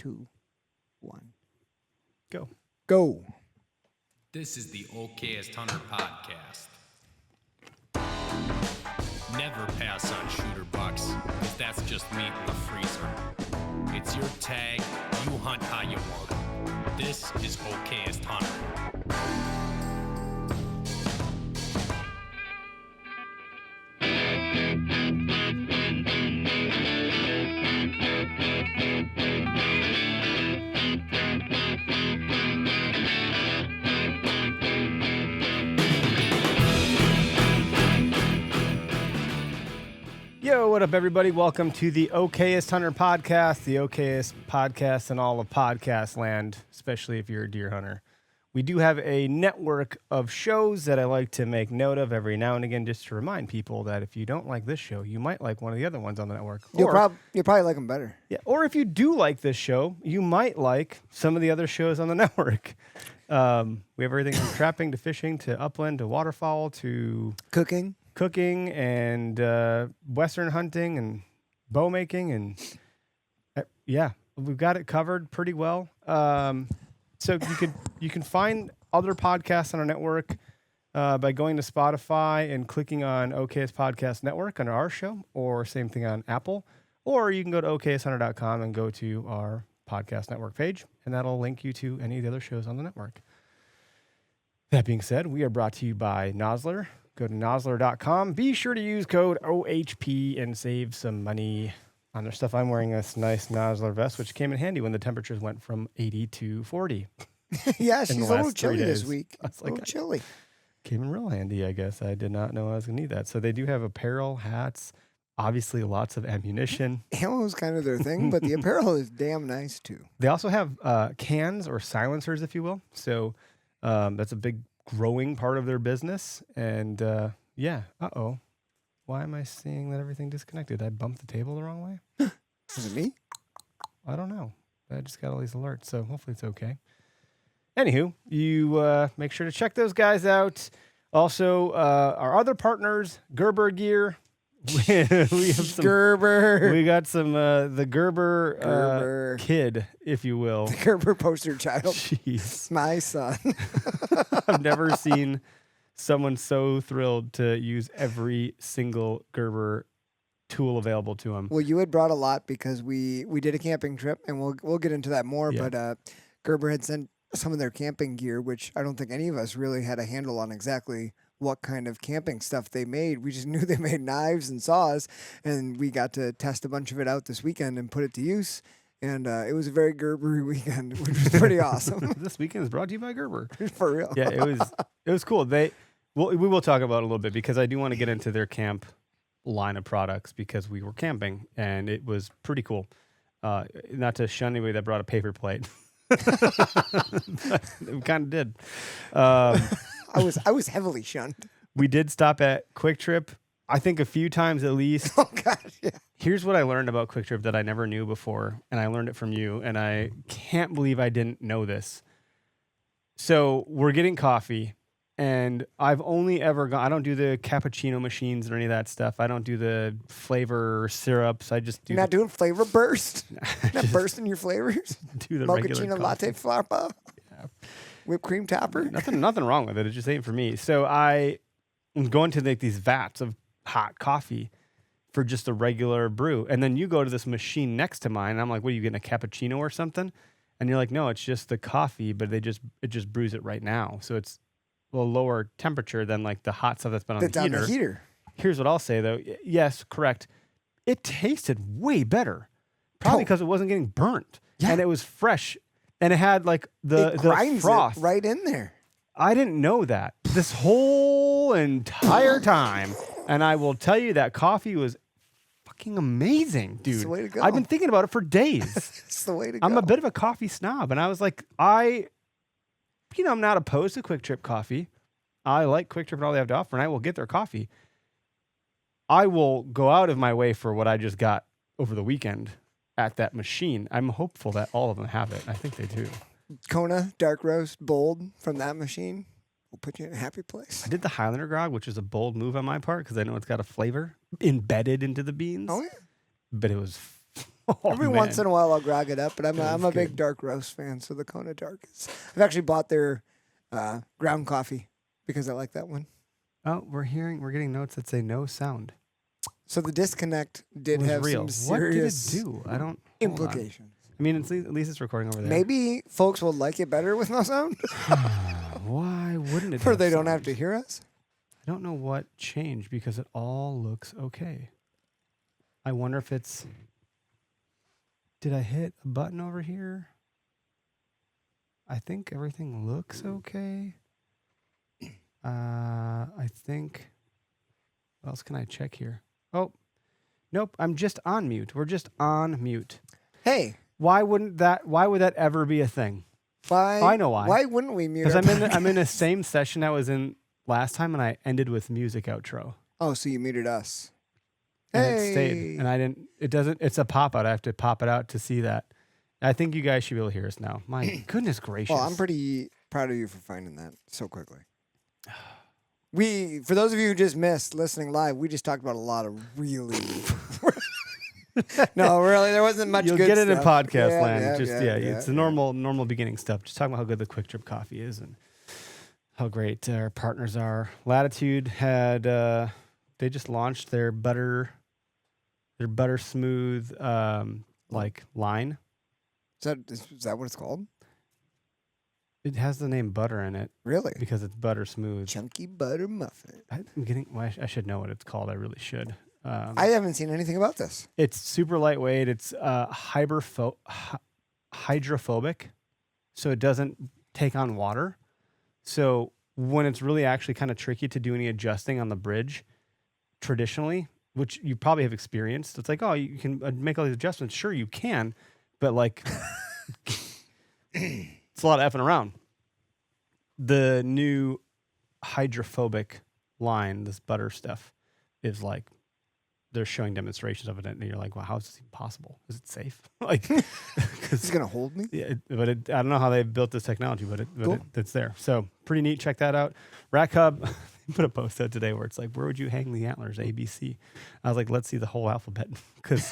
2, 1. Go. Go. This is the Okayest Hunter podcast. Never pass on shooter bucks, because that's just meat in the freezer. It's your tag, you hunt how you want. This is Okayest Hunter. Yo, what up, everybody? Welcome to the Okayest Hunter podcast, the okayest podcast in all of podcast land, especially if you're a deer hunter. We do have a network of shows that I like to make note of every now and again, just to remind people that if you don't like this show, you might like one of the other ones on the network. You'll probably like them better. Yeah, or if you do like this show, you might like some of the other shows on the network. We have everything from trapping to fishing to upland to waterfowl to Cooking and Western hunting and bow making and yeah, we've got it covered pretty well. So you can find other podcasts on our network by going to Spotify and clicking on Okayest Podcast Network under our show, or same thing on Apple, or you can go to okayesthunter.com and go to our podcast network page, and that'll link you to any of the other shows on the network. That being said, we are brought to you by Nosler. Go to nosler.com. Be sure to use code OHP and save some money on their stuff. I'm wearing this nice Nosler vest, which came in handy when the temperatures went from 80 to 40. Yeah, she's a little chilly days. this week. It's A little chilly. Came in real handy, I guess. I did not know I was going to need that. So they do have apparel, hats, obviously lots of ammunition. Ammo is kind of their thing, but the apparel is damn nice too. They also have cans or silencers, if you will. So that's a big growing part of their business. And yeah, why am I seeing that everything disconnected? I bumped the table the wrong way? Is it me? I don't know. I just got all these alerts, so hopefully it's okay. Anywho, you make sure to check those guys out. Also, our other partners, Gerber Gear. we have some Gerber. We got some the Gerber kid, if you will. The Gerber poster child. Jeez. My son. I've never seen someone so thrilled to use every single Gerber tool available to him. Well, you had brought a lot because we did a camping trip, and we'll get into that more. Yeah. But Gerber had sent some of their camping gear, which I don't think any of us really had a handle on exactly what kind of camping stuff they made. We just knew they made knives and saws, and we got to test a bunch of it out this weekend and put it to use. And it was a very Gerber weekend, which was pretty awesome. This weekend is brought to you by Gerber. For real. Yeah, it was cool. We will talk about it a little bit because I do want to get into their camp line of products because we were camping and it was pretty cool. Not to shun anybody that brought a paper plate. We kind of did. I was heavily shunned. We did stop at KwikTrip, I think a few times at least. Oh gosh, yeah. Here's what I learned about KwikTrip that I never knew before, and I learned it from you, and I can't believe I didn't know this. So we're getting coffee, and I've only ever gone, I don't do the cappuccino machines or any of that stuff. I don't do the flavor syrups. I just do. You're not doing flavor burst? Not bursting your flavors? Do the regular Mochaccino coffee. latte flappa? Yeah. Whipped cream topper? Nothing wrong with it. It just ain't for me. So I am going to make these vats of hot coffee for just a regular brew. And then you go to this machine next to mine, and I'm like, what are you getting, a cappuccino or something? And you're like, no, it's just the coffee, but it just brews it right now. So it's a little lower temperature than like the hot stuff that's been on the heater. Here's what I'll say though. Yes, correct. It tasted way better. Probably because it wasn't getting burnt. Yeah. And it was fresh. And it had like the froth right in there. I didn't know that this whole entire time. And I will tell you that coffee was fucking amazing, dude. It's the way to go. I've been thinking about it for days. It's the way to go. I'm a bit of a coffee snob. And I was like, I'm not opposed to KwikTrip coffee. I like KwikTrip and all they have to offer, and I will get their coffee. I will go out of my way for what I just got over the weekend at that machine. I'm hopeful that all of them have it. I think they do. Kona dark roast bold from that machine will put you in a happy place. I did the Highlander grog, which is a bold move on my part because I know it's got a flavor embedded into the beans. Oh yeah. But it was Every once in a while I'll grog it up, but I'm a big dark roast fan, so the Kona Dark is. I've actually bought their ground coffee because I like that one. Oh, we're getting notes that say no sound. So the disconnect did have real. some serious What did it do? I don't implications. I mean, at least it's recording over there. Maybe folks will like it better with no sound. Why wouldn't it? Or they don't have to hear us. I don't know what changed because it all looks okay. I wonder if it's. Did I hit a button over here? I think everything looks okay. I think. What else can I check here? Oh, nope. I'm just on mute. We're just on mute. Hey, Why would that ever be a thing? why? I know why. Why wouldn't we mute? Because our I'm in the same session I was in last time, and I ended with music outro. Oh, so you muted us. And Hey. it stayed. And I didn't. It doesn't. It's a pop out. I have to pop it out to see that. I think you guys should be able to hear us now. My goodness gracious. Well, I'm pretty proud of you for finding that so quickly. For those of you who just missed listening live, we just talked about a lot of really. No, really, there wasn't much. You'll good get it in stuff. podcast land. It's the normal beginning stuff. Just talking about how good the KwikTrip coffee is and how great our partners are. Latitude had they just launched their butter smooth like line. Is that what it's called? It has the name butter in it Really? because it's butter smooth. Chunky butter muffin. I should know what it's called. I really should. I haven't seen anything about this. It's super lightweight. It's hydrophobic, so it doesn't take on water. So when it's really actually kind of tricky to do any adjusting on the bridge, traditionally, which you probably have experienced, it's like, oh, you can make all these adjustments. Sure, you can, but like, it's a lot of effing around. The new hydrophobic line, this butter stuff, is like, they're showing demonstrations of it, and you're like, "Wow, how is this even possible? Is it safe?" Like, It's gonna hold me. yeah, I don't know how they built this technology, but it's there. So pretty neat. Check that out. Rack Hub put a post out today where it's like, "Where would you hang the antlers?" ABC. I was like, "Let's see the whole alphabet, because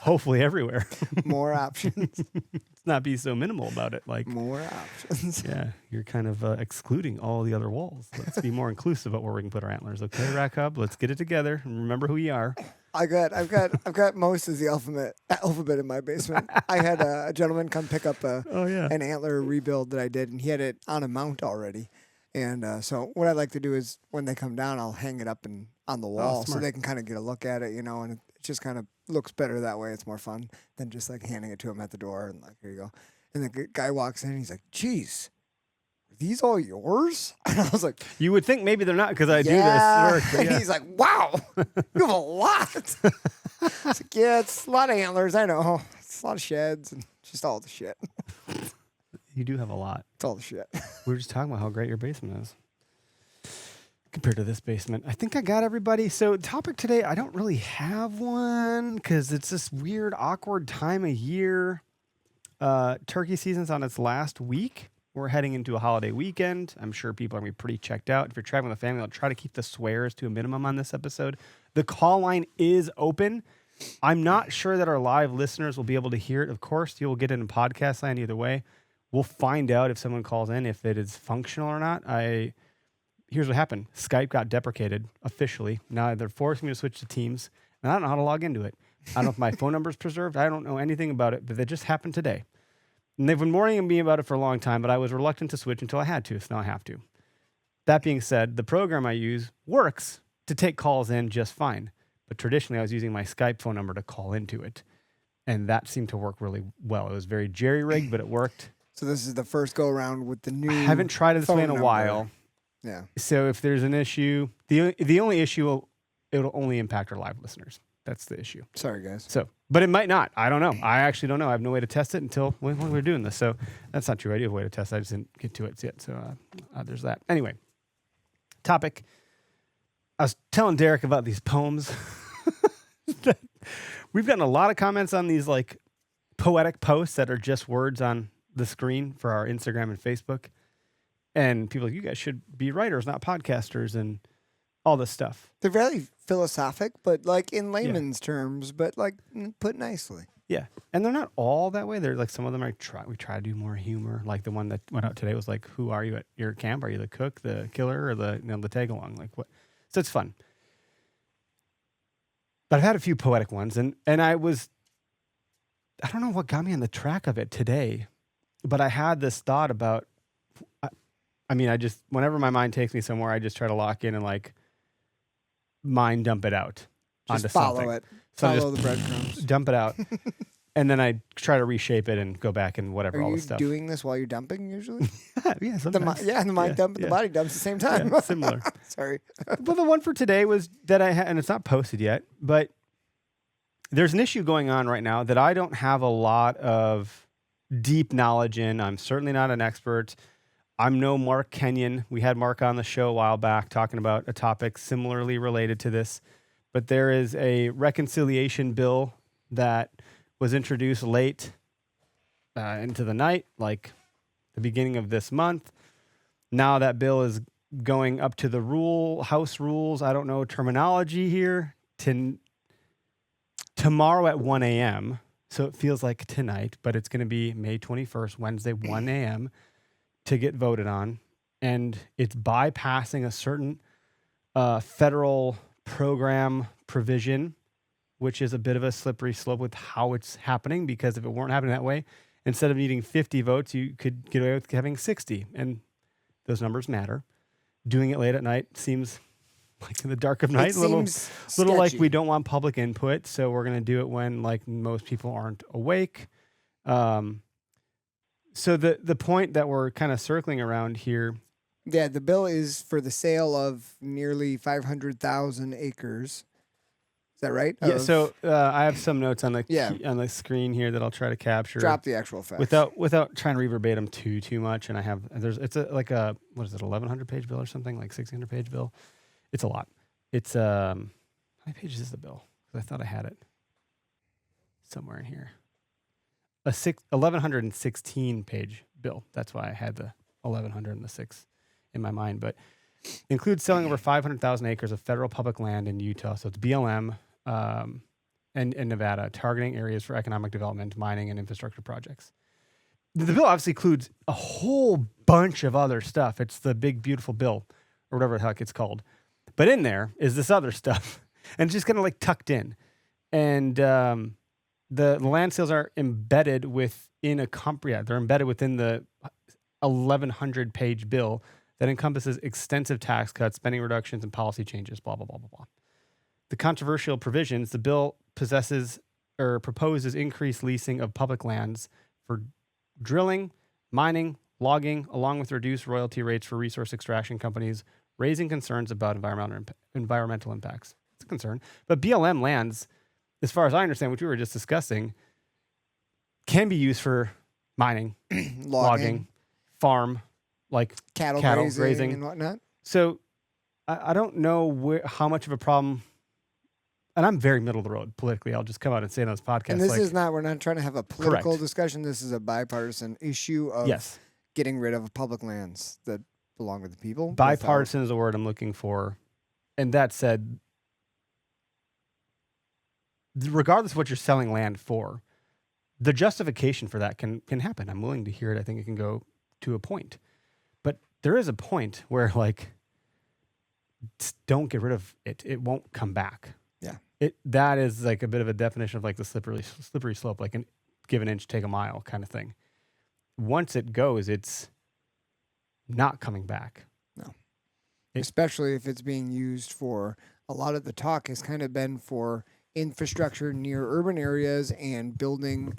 hopefully everywhere." More options. Let's not be so minimal about it. Like, More options. yeah, you're kind of excluding all the other walls. Let's be more inclusive about where we can put our antlers. Okay, Rack Hub, let's get it together and remember who you are. I've got most of the alphabet in my basement. I had a gentleman come pick up an antler rebuild that I did, and he had it on a mount already. And so what I like to do is when they come down, I'll hang it up on the wall so they can kind of get a look at it, and it just kind of looks better that way. It's more fun than just like handing it to him at the door and like, here you go. And the guy walks in, and he's like, "Geez, are these all yours?" And I was like, You would think maybe they're not because I do this work. But And he's like, "Wow, you have a lot." I was like, "Yeah, it's a lot of antlers. I know. It's a lot of sheds and just all the shit. You do have a lot. It's all the shit." We were just talking about how great your basement is compared to this basement. I think I got everybody. So topic today, I don't really have one because it's this weird, awkward time of year. Turkey season's on its last week. We're heading into a holiday weekend. I'm sure people are going to be pretty checked out. If you're traveling with a family, I'll try to keep the swears to a minimum on this episode. The call line is open. I'm not sure that our live listeners will be able to hear it. Of course, you'll get it in podcast land either way. We'll find out if someone calls in, if it is functional or not. Here's what happened. Skype got deprecated officially. Now they're forcing me to switch to Teams, and I don't know how to log into it. I don't know if my phone number is preserved. I don't know anything about it, but that just happened today. And they've been warning me about it for a long time, but I was reluctant to switch until I had to, so now I have to. That being said, the program I use works to take calls in just fine. But traditionally, I was using my Skype phone number to call into it, and that seemed to work really well. It was very jerry-rigged, but it worked. So this is the first go around with the new. I haven't tried it this way phone in a number. while. Yeah. So if there's an issue, the only issue, it'll only impact our live listeners. That's the issue. Sorry, guys. So, but it might not. I don't know. I actually don't know. I have no way to test it until when we're doing this. So that's not true. I do have a way to test it. I just didn't get to it yet. So there's that. Anyway, topic. I was telling Derek about these poems. We've gotten a lot of comments on these like poetic posts that are just words on the screen for our Instagram and Facebook. And people are like, you guys should be writers, not podcasters, and all this stuff. They're very philosophic, but like in layman's terms, but like put nicely. Yeah, and they're not all that way. They're like some of them we try to do more humor. Like the one that went out today was like, "Who are you at your camp? Are you the cook, the killer, or the tag along?" Like what? So it's fun. But I've had a few poetic ones, and I don't know what got me on the track of it today, but I had this thought about. I mean, whenever my mind takes me somewhere, I just try to lock in and like mind dump it out Just onto follow something. it. So I Follow just the breadcrumbs. dump it out. And then I try to reshape it and go back and whatever, Are all you the stuff. doing this while you're dumping usually? Yeah, The sometimes. the mind dump and the body dumps at the same time. Yeah, similar. Sorry. But the one for today was that I had, and it's not posted yet, but there's an issue going on right now that I don't have a lot of deep knowledge in. I'm certainly not an expert. I'm no Mark Kenyon. We had Mark on the show a while back talking about a topic similarly related to this. But there is a reconciliation bill that was introduced late into the night, like the beginning of this month. Now that bill is going up to the House rules. I don't know terminology here. Tomorrow at 1 a.m. So it feels like tonight, but it's going to be May 21st, Wednesday, 1 a.m. to get voted on. And it's bypassing a certain federal program provision, which is a bit of a slippery slope with how it's happening, because if it weren't happening that way, instead of needing 50 votes, you could get away with having 60. And those numbers matter. Doing it late at night seems like in the dark of night, a little like we don't want public input. So we're going to do it when like most people aren't awake. So the point that we're kind of circling around here. Yeah, the bill is for the sale of nearly 500,000 acres. Is that right? Yeah. So I have some notes on the on the screen here that I'll try to capture. Drop the actual facts without trying to verbatim too much. And it's a 1,100 page bill or something, like 1,600 page bill. It's a lot. It's how many pages is the bill? Because I thought I had it somewhere in here. 1,116 page bill. That's why I had the 1,100 and the 6 in my mind. But includes selling over 500,000 acres of federal public land in Utah. So it's BLM and Nevada, targeting areas for economic development, mining, and infrastructure projects. The bill obviously includes a whole bunch of other stuff. It's the big, beautiful bill, or whatever the heck it's called. But in there is this other stuff, and it's just kind of like tucked in. And the land sales are embedded within they're embedded within the 1,100 page bill that encompasses extensive tax cuts, spending reductions, and policy changes, blah, blah, blah, blah, blah. The controversial provisions, the bill proposes increased leasing of public lands for drilling, mining, logging, along with reduced royalty rates for resource extraction companies, raising concerns about environmental impacts. It's a concern. But BLM lands, as far as I understand, which we were just discussing, can be used for mining, logging, farm, like cattle grazing and whatnot. So I don't know how much of a problem, and I'm very middle of the road politically. I'll just come out and say on this podcast. And we're not trying to have a political discussion. This is a bipartisan issue of getting rid of public lands that belong to the people. Bipartisan is the word I'm looking for. And that said, regardless of what you're selling land for, the justification for that can happen. I'm willing to hear it. I think it can go to a point. But there is a point where, like, don't get rid of it. It won't come back. Yeah. That is like a bit of a definition of like the slippery slope, like give an inch, take a mile kind of thing. Once it goes, it's not coming back. No. Especially if it's being used for, a lot of the talk has kind of been for infrastructure near urban areas and building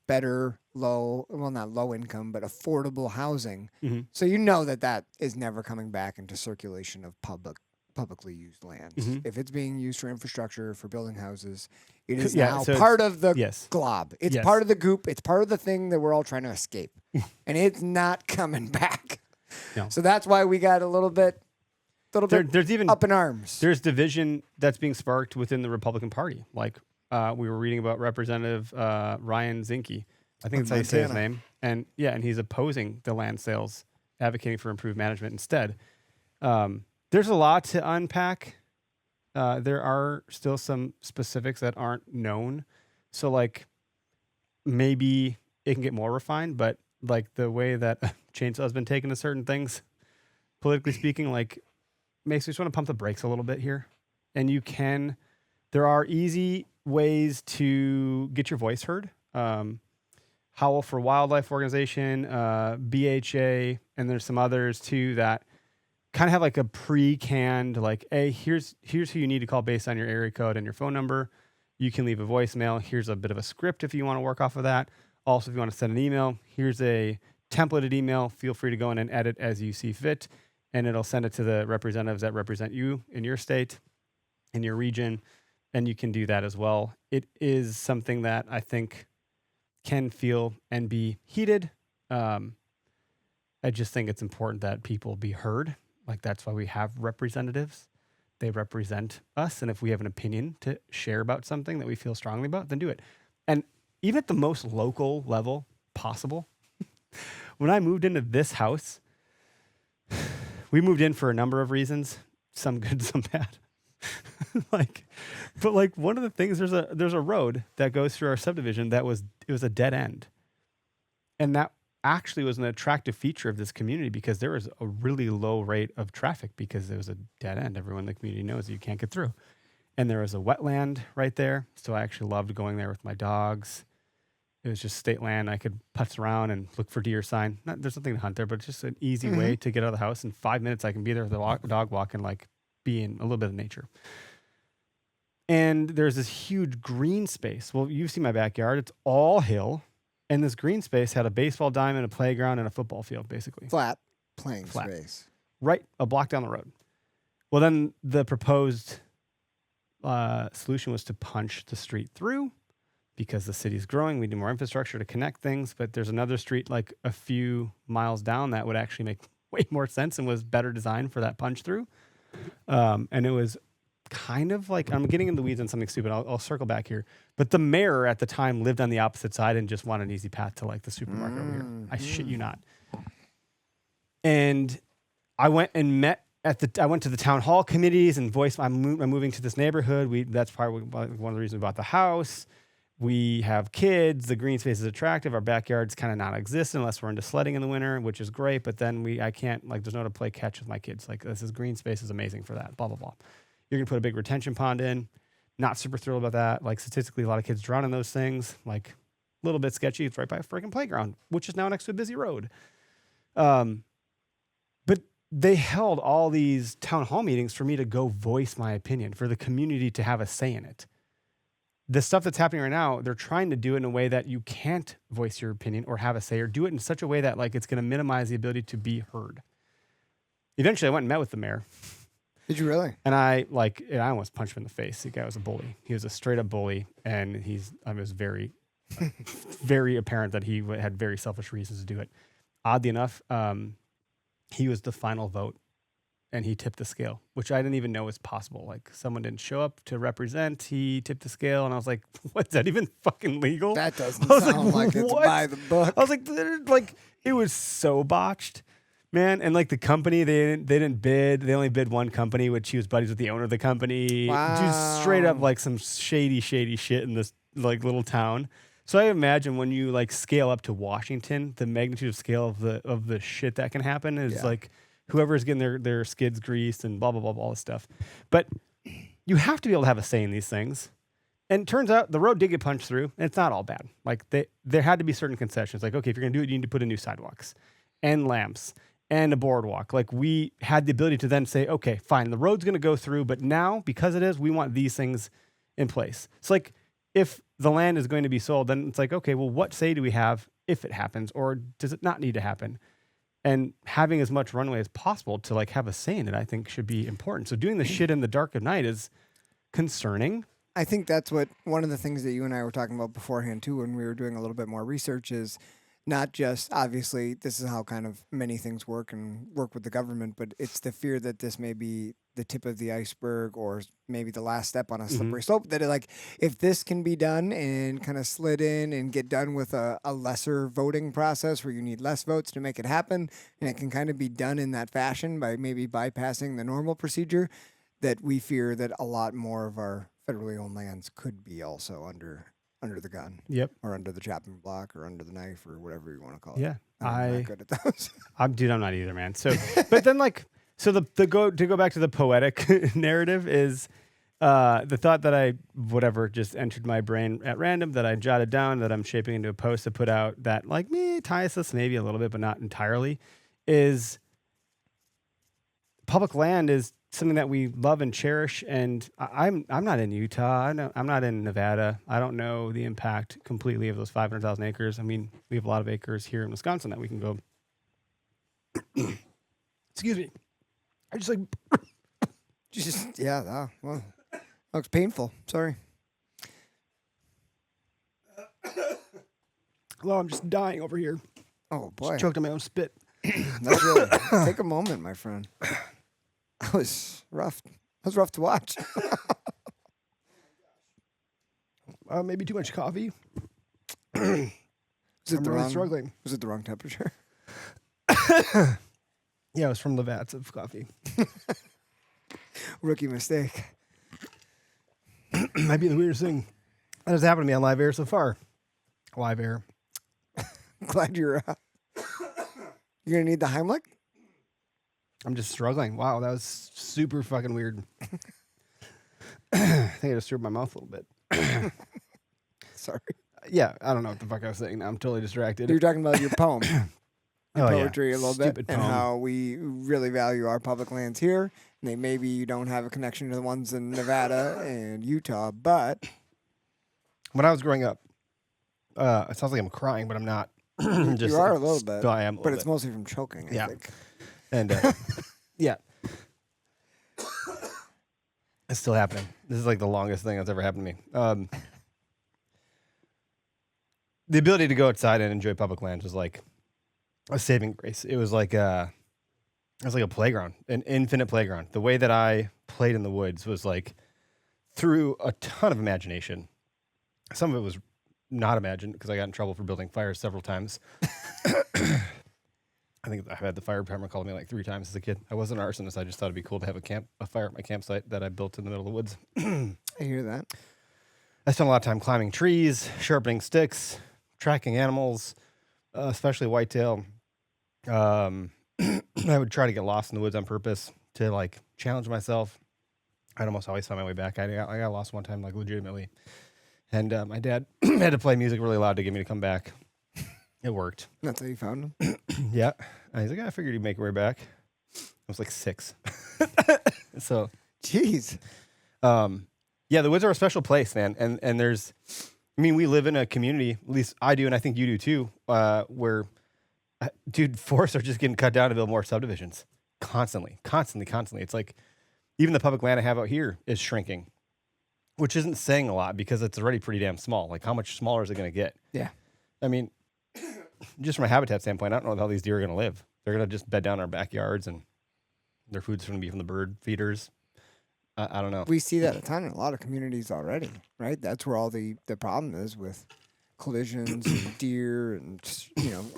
better not low income, but affordable housing. Mm-hmm. So that is never coming back into circulation of publicly used land. Mm-hmm. If it's being used for infrastructure, for building houses, it is now part of the glob. It's part of the goop. It's part of the thing that we're all trying to escape. And it's not coming back. No. So that's why we got a little bit there's even up in arms. There's division that's being sparked within the Republican Party. Like we were reading about Representative Ryan Zinke. I think that's how you say his name. And he's opposing the land sales, advocating for improved management instead. There's a lot to unpack. There are still some specifics that aren't known. So, like, maybe it can get more refined, but like the way that chainsaw has been taken to certain things, politically speaking, like makes me just want to pump the brakes a little bit here. And there are easy ways to get your voice heard. Howl for Wildlife Organization, BHA, and there's some others too that kind of have like a pre-canned, like, hey, here's who you need to call based on your area code and your phone number. You can leave a voicemail. Here's a bit of a script if you want to work off of that. Also, if you want to send an email, here's a templated email. Feel free to go in and edit as you see fit, and it'll send it to the representatives that represent you in your state, in your region, and you can do that as well. It is something that I think can feel and be heated. I just think it's important that people be heard. Like, that's why we have representatives. They represent us. And if we have an opinion to share about something that we feel strongly about, then do it. And even at the most local level possible, when I moved into this house, we moved in for a number of reasons, some good, some bad. But one of the things, there's a road that goes through our subdivision it was a dead end. And that actually was an attractive feature of this community because there was a really low rate of traffic because it was a dead end. Everyone in the community knows you can't get through. And there was a wetland right there. So I actually loved going there with my dogs. It was just state land. I could putz around and look for deer sign. There's nothing to hunt there, but it's just an easy way to get out of the house. In 5 minutes, I can be there with a dog walk and like be in a little bit of nature. And there's this huge green space. Well, you've seen my backyard. It's all hill. And this green space had a baseball diamond, a playground, and a football field, basically. Flat playing space. Right, a block down the road. Well, then the proposed solution was to punch the street through because the city's growing. We need more infrastructure to connect things. But there's another street like a few miles down that would actually make way more sense and was better designed for that punch through. And it was kind of like, I'm getting in the weeds on something stupid. I'll circle back here. But the mayor at the time lived on the opposite side and just wanted an easy path to like the supermarket over here. I shit you not. And I went and I went to the town hall committees and voiced, I'm moving to this neighborhood. That's probably one of the reasons we bought the house. We have kids. The green space is attractive. Our backyard's kind of non-existent unless we're into sledding in the winter, which is great. But then I can't, like, there's no to play catch with my kids. Like, green space is amazing for that, blah, blah, blah. You're going to put a big retention pond in. Not super thrilled about that. Like, statistically, a lot of kids drown in those things. Like, a little bit sketchy. It's right by a freaking playground, which is now next to a busy road. But they held all these town hall meetings for me to go voice my opinion, for the community to have a say in it. The stuff that's happening right now, they're trying to do it in a way that you can't voice your opinion or have a say, or do it in such a way that like it's going to minimize the ability to be heard. Eventually, I went and met with the mayor. Did you really? And I almost punched him in the face. The guy was a bully. He was a straight up bully, and I was very, very apparent that he had very selfish reasons to do it. Oddly enough, he was the final vote, and he tipped the scale, which I didn't even know was possible. Like, someone didn't show up to represent. He tipped the scale, and I was like, "What's that even fucking legal?" That doesn't sound like it's by the book. I was like, it was so botched. Man, and like the company, they didn't bid. They only bid one company, which he was buddies with the owner of the company. Wow. Just straight up like some shady shit in this like little town. So I imagine when you like scale up to Washington, the magnitude of scale of the shit that can happen is like whoever's getting their skids greased and blah blah blah all this stuff. But you have to be able to have a say in these things. And it turns out the road did get punched through, and it's not all bad. Like there had to be certain concessions. Like, okay, if you're gonna do it, you need to put in new sidewalks and lamps and a boardwalk. Like, we had the ability to then say, okay, fine, the road's going to go through, but now, because it is, we want these things in place. It's like, if the land is going to be sold, then it's like, okay, well, what say do we have if it happens, or does it not need to happen? And having as much runway as possible to like have a say in it, I think should be important. So doing the shit in the dark of night is concerning. I think that's one of the things that you and I were talking about beforehand too, when we were doing a little bit more research, is not just, obviously, this is how kind of many things work and work with the government, but it's the fear that this may be the tip of the iceberg or maybe the last step on a slippery slope. That if this can be done and kind of slid in and get done with a lesser voting process where you need less votes to make it happen, and it can kind of be done in that fashion by maybe bypassing the normal procedure, that we fear that a lot more of our federally owned lands could be also under under the gun. Yep. Or under the chopping block or under the knife or whatever you want to call it. Yeah. I'm not good at those. I'm not either, man. So, but then so to go back to the poetic narrative is the thought that just entered my brain at random that I jotted down that I'm shaping into a post to put out that ties us maybe a little bit, but not entirely, is public land is something that we love and cherish. And I'm not in Utah. I'm not in Nevada. I don't know the impact completely of those 500,000 acres. I mean, we have a lot of acres here in Wisconsin that we can go. Excuse me. I just well, that looks painful. Sorry. Well, I'm just dying over here. Oh boy. Just choked on my own spit. That's really, take a moment, my friend. That was rough. That was rough to watch. Maybe too much coffee. I'm really struggling. Was it the wrong temperature? Yeah, it was from the vats of coffee. Rookie mistake. Might be the weirdest thing that has happened to me on live air so far. Live air. Glad you're gonna need the Heimlich. I'm just struggling. Wow, that was super fucking weird. I think I just threw up my mouth a little bit. Sorry. Yeah, I don't know what the fuck I was saying. Now I'm totally distracted. You're talking about your poem. Poetry a little Stupid bit, poem. and how we really value our public lands here. And maybe you don't have a connection to the ones in Nevada and Utah, but When I was growing up, it sounds like I'm crying, but I'm not. you are a little bit. I am a little but it's bit. mostly from choking, I think. And yeah, it's still happening. This is like the longest thing that's ever happened to me. The ability to go outside and enjoy public lands was like a saving grace. It was like a playground, an infinite playground. The way that I played in the woods was like through a ton of imagination. Some of it was not imagined because I got in trouble for building fires several times. I think I've had the fire department call me like 3 times as a kid. I wasn't an arsonist. I just thought it'd be cool to have a fire at my campsite that I built in the middle of the woods. I hear that. I spent a lot of time climbing trees, sharpening sticks, tracking animals, especially whitetail. I would try to get lost in the woods on purpose to like challenge myself. I'd almost always find my way back. I got lost one time, like legitimately. And my dad had to play music really loud to get me to come back. It worked. That's how you found him? Yeah. And he's like, I figured you'd make your way back. I was like 6. So, Jeez. Yeah, the woods are a special place, man. And there's, I mean, we live in a community, at least I do, and I think you do too, where, dude, forests are just getting cut down to build more subdivisions. Constantly. It's like, even the public land I have out here is shrinking, which isn't saying a lot because it's already pretty damn small. Like, how much smaller is it going to get? Yeah. I mean, just from a habitat standpoint, I don't know how these deer are going to live. They're going to just bed down in our backyards, and their food's going to be from the bird feeders. I don't know. We see that a ton in a lot of communities already, right? That's where all the problem is with collisions and deer and,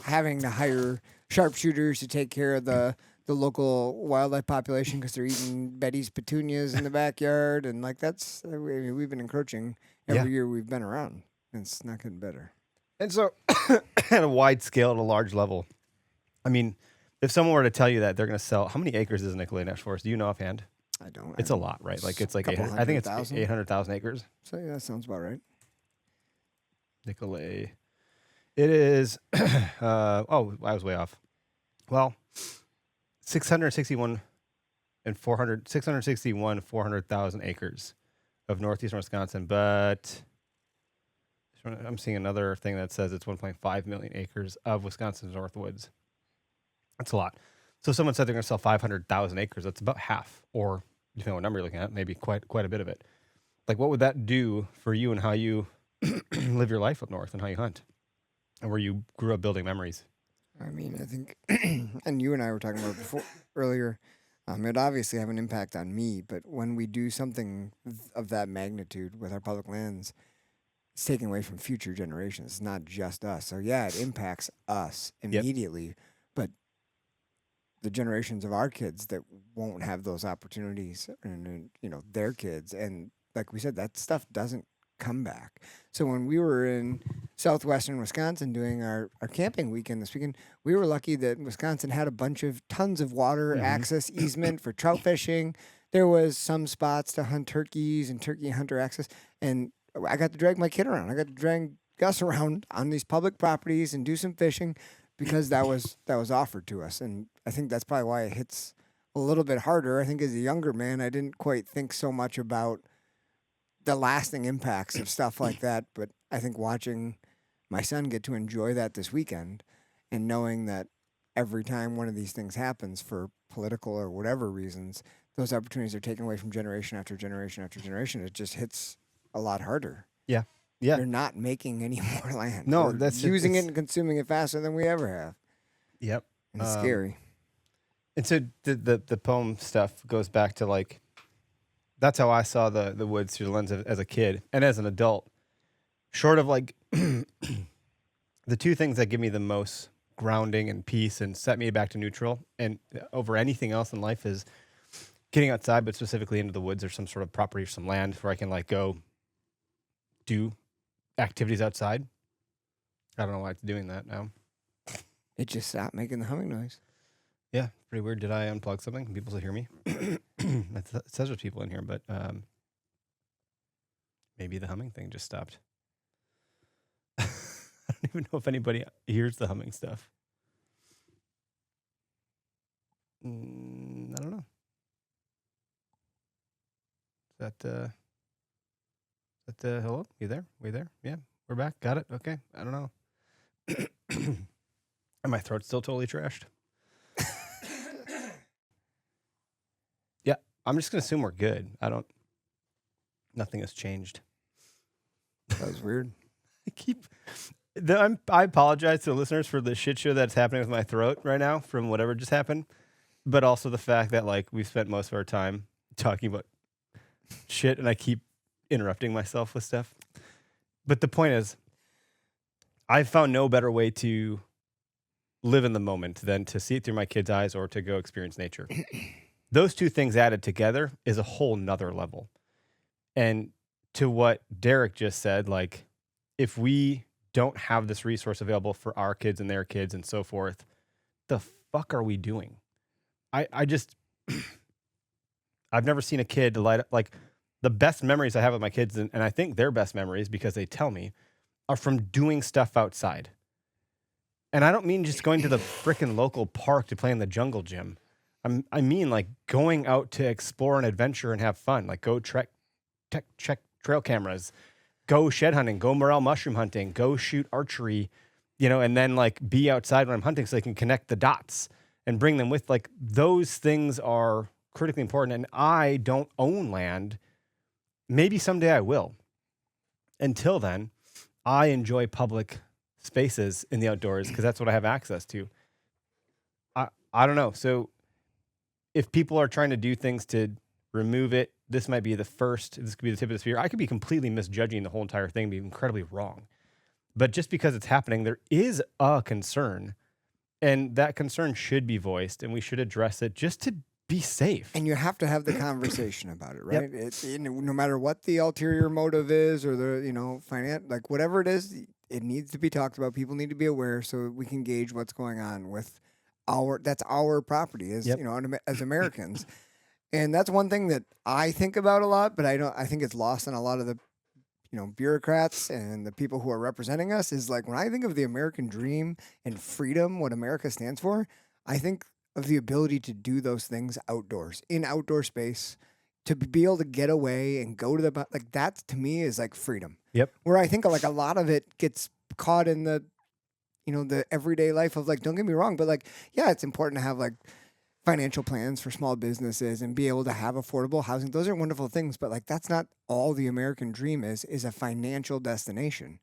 having to hire sharpshooters to take care of the local wildlife population because they're eating Betty's petunias in the backyard. And like we've been encroaching every year we've been around. And it's not getting better. And so, at a wide scale, at a large level, I mean, if someone were to tell you that they're going to sell, how many acres is Nicolay National Forest? Do you know offhand? I don't. It's a lot, right? Like it's like 800,000. I think it's 800,000 acres. So yeah, that sounds about right. Nicolay. It is. I was way off. Well, 661 and 400,000 acres of northeastern Wisconsin, but I'm seeing another thing that says it's 1.5 million acres of Wisconsin's North Woods. That's a lot. So if someone said they're going to sell 500,000 acres, that's about half, or depending on what number you're looking at, maybe quite a bit of it. Like, what would that do for you and how you live your life up north and how you hunt and where you grew up building memories? I mean, I think, and you and I were talking about it earlier, it would obviously have an impact on me, but when we do something of that magnitude with our public lands, it's taken away from future generations. It's not just us. So yeah, it impacts us immediately, but the generations of our kids that won't have those opportunities and their kids. And like we said, that stuff doesn't comeback. So when we were in southwestern Wisconsin doing our camping weekend this weekend, we were lucky that Wisconsin had a bunch of tons of water access easement for trout fishing. There was some spots to hunt turkeys and turkey hunter access. And I got to drag my kid around. I got to drag Gus around on these public properties and do some fishing because that was offered to us. And I think that's probably why it hits a little bit harder. I think as a younger man, I didn't quite think so much about the lasting impacts of stuff like that. But I think watching my son get to enjoy that this weekend and knowing that every time one of these things happens for political or whatever reasons, those opportunities are taken away from generation after generation after generation, it just hits a lot harder. Yeah. You're not making any more land. No, We're that's using it and consuming it faster than we ever have. Yep. And it's scary. And so the poem stuff goes back to like, that's how I saw the woods through the lens of as a kid and as an adult. Short of like the two things that give me the most grounding and peace and set me back to neutral and over anything else in life is getting outside, but specifically into the woods or some sort of property or some land where I can like go do activities outside. I don't know why it's doing that now. It just stopped making the humming noise. Yeah, pretty weird. Did I unplug something? Can people still hear me? It says there's people in here, but maybe the humming thing just stopped. I don't even know if anybody hears the humming stuff. I don't know. Is that hello? You there? We there? Yeah, we're back. Got it. Okay. I don't know. And my throat's still totally trashed. Yeah, I'm just gonna assume we're good. Nothing has changed. That was weird. I apologize to the listeners for the shit show that's happening with my throat right now from whatever just happened, but also the fact that like we've spent most of our time talking about shit and I keep interrupting myself with stuff. But the point is, I've found no better way to live in the moment than to see it through my kids' eyes or to go experience nature. Those two things added together is a whole nother level. And to what Derek just said, like, if we don't have this resource available for our kids and their kids and so forth, the fuck are we doing? I've never seen a kid light up. Like, the best memories I have with my kids, and I think their best memories, because they tell me, are from doing stuff outside. And I don't mean just going to the frickin' local park to play in the jungle gym. I mean like going out to explore an adventure and have fun. Like go check trail cameras, go shed hunting, go morel mushroom hunting, go shoot archery, and then like be outside when I'm hunting so I can connect the dots and bring them with. Like those things are critically important. And I don't own land. Maybe someday I will. Until then, I enjoy public spaces in the outdoors because that's what I have access to. I don't know. So if people are trying to do things to remove it, this might be this could be the tip of the spear. I could be completely misjudging the whole entire thing, be incredibly wrong. But just because it's happening, there is a concern, and that concern should be voiced, and we should address it just to be safe. And you have to have the conversation about it, right? Yep. No matter what the ulterior motive is or the, finance, like whatever it is, it needs to be talked about. People need to be aware so we can gauge what's going on with that's our property as, as Americans. And that's one thing that I think about a lot, but I think it's lost on a lot of the, bureaucrats and the people who are representing us is like, when I think of the American dream and freedom, what America stands for, I think of the ability to do those things outdoors, in outdoor space, to be able to get away and go to like that to me is like freedom. Yep. Where I think like a lot of it gets caught in the, the everyday life of like, don't get me wrong, but like, yeah, it's important to have like financial plans for small businesses and be able to have affordable housing. Those are wonderful things, but like, that's not all the American dream is a financial destination.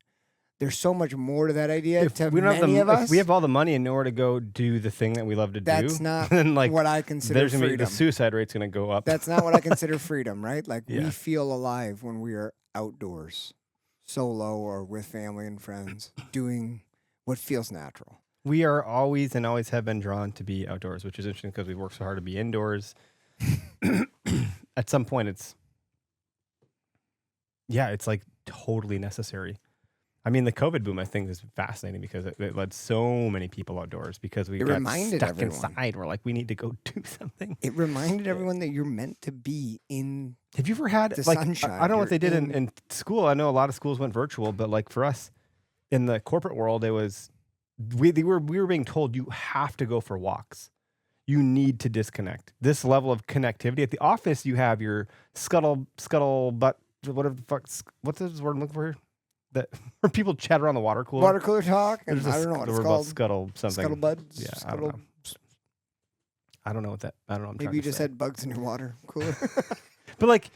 There's so much more to that idea. If we have all the money and nowhere to go do the thing that we love to do, that's not then like what I consider freedom. The suicide rate's going to go up. That's not what I consider freedom, right? Like we feel alive when we are outdoors, solo or with family and friends, doing what feels natural. We are always have been drawn to be outdoors, which is interesting because we work so hard to be indoors. At some point, yeah, it's like totally necessary. I mean, the COVID boom, I think, is fascinating because it led so many people outdoors because we It got reminded stuck everyone. inside. We're like, we need to go do something. It reminded everyone that you're meant to be in. Have you ever had The like sunshine, I don't know what you're they did in- in school. I know a lot of schools went virtual, but like for us in the corporate world, it was we were being told you have to go for walks. You need to disconnect. This level of connectivity at the office, you have your scuttlebutt, whatever the fuck. What's this word I'm looking for here? That where people chat around the water cooler. Water cooler talk, and There's I don't know what the it's word about called. scuttle something. Scuttlebuds. Yeah, I Scuttle. don't know. I don't know what that. I don't know. What I'm Maybe trying you to just say. had bugs in your water cooler. But like,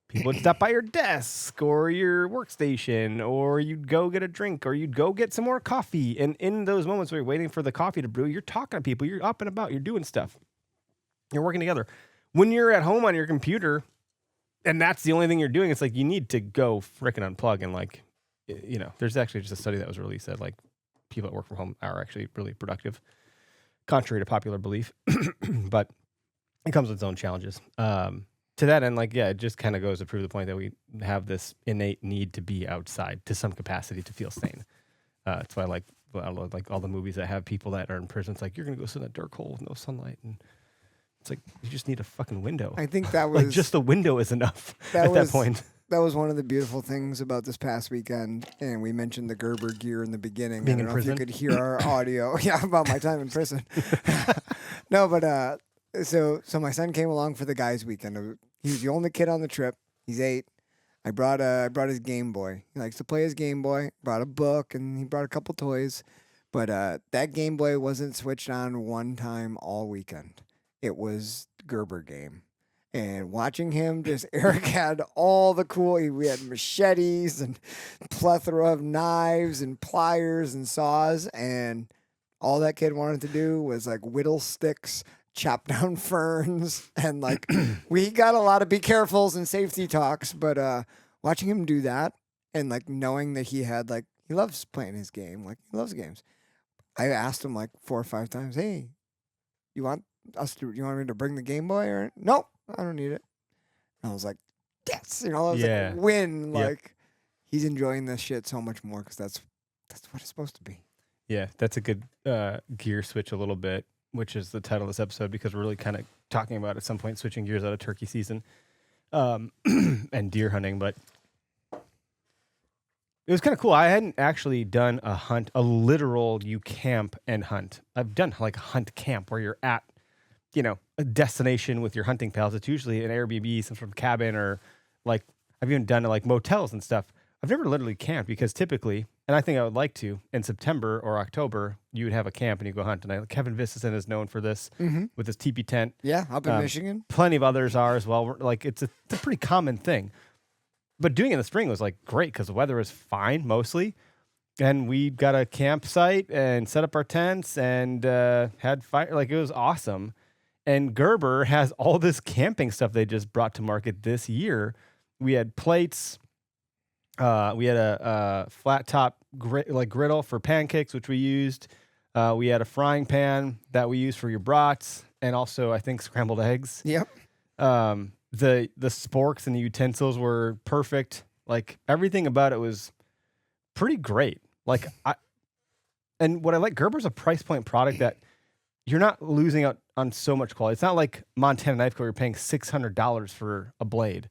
people would stop by your desk or your workstation, or you'd go get a drink, or you'd go get some more coffee. And in those moments where you're waiting for the coffee to brew, you're talking to people, you're up and about, you're doing stuff, you're working together. When you're at home on your computer, and that's the only thing you're doing, it's like you need to go frickin' unplug and like, you know, there's actually just a study that was released that like people that work from home are actually really productive, contrary to popular belief, but it comes with its own challenges. To that end, like, yeah, it just kind of goes to prove the point that we have this innate need to be outside to some capacity to feel sane. That's why, like all the movies that have people that are in prison, it's like, you're going to go sit in a dark hole with no sunlight. And it's like, you just need a fucking window. I think that was like, just the window is enough at that point. That was one of the beautiful things about this past weekend, and we mentioned the Gerber gear in the beginning. Being I in don't know prison? if you could hear our audio. Yeah, about my time in prison. No, but so my son came along for the guys' weekend. He was the only kid on the trip. He's 8. I brought his Game Boy. He likes to play his Game Boy. Brought a book, and he brought a couple toys. But that Game Boy wasn't switched on one time all weekend. It was Gerber game. And watching him, Eric had all the cool, we had machetes and plethora of knives and pliers and saws. And all that kid wanted to do was like whittle sticks, chop down ferns. And like, we got a lot of be carefuls and safety talks. But watching him do that and like knowing that he had like, he loves playing his game. Like, he loves games. I asked him like 4 or 5 times, hey, you want me to bring the Game Boy or nope, I don't need it. And I was like, yes, I was like a win. Yep. Like, he's enjoying this shit so much more because that's what it's supposed to be. Yeah, that's a good gear switch a little bit, which is the title of this episode, because we're really kind of talking about at some point switching gears out of turkey season and deer hunting. But it was kind of cool. I hadn't actually done a hunt, a literal you camp and hunt. I've done like a hunt camp where you're at, you know, a destination with your hunting pals. It's usually an Airbnb, some sort of cabin, or like I've even done like motels and stuff. I've never literally camped because typically, and I think I would like to, in September or October, you would have a camp and you go hunt. And Kevin Vistison is known for this with his teepee tent. Yeah, up in Michigan. Plenty of others are as well. Like it's a pretty common thing. But doing it in the spring was like great because the weather was fine mostly. And we got a campsite and set up our tents and had fire. Like, it was awesome. And Gerber has all this camping stuff they just brought to market this year. We had plates. We had a flat top griddle for pancakes, which we used. We had a frying pan that we used for your brats, and also I think scrambled eggs. Yep. The sporks and the utensils were perfect. Like, everything about it was pretty great. Like, and what I like, Gerber's a price point product that you're not losing out on so much quality. It's not like Montana Knife Co. You're paying $600 for a blade.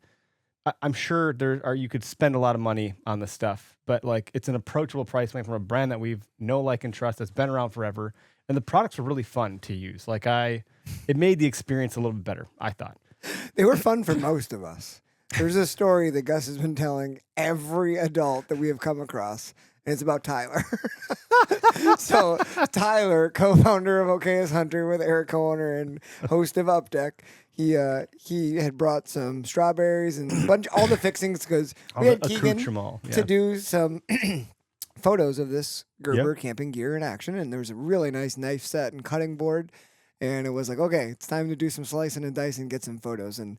I'm sure you could spend a lot of money on this stuff, but like, it's an approachable price point from a brand that we've know, like, and trust, that's been around forever. And the products were really fun to use. Like, it made the experience a little bit better, I thought. They were fun for most of us. There's a story that Gus has been telling every adult that we have come across, and it's about Tyler. So Tyler, co-founder of Okayest Hunter with Eric, co-owner and host of Updeck, he had brought some strawberries and all the fixings because we had Keegan to do some photos of this Gerber camping gear in action, and there was a really nice knife set and cutting board, and it was like, okay, it's time to do some slicing and dicing and get some photos. And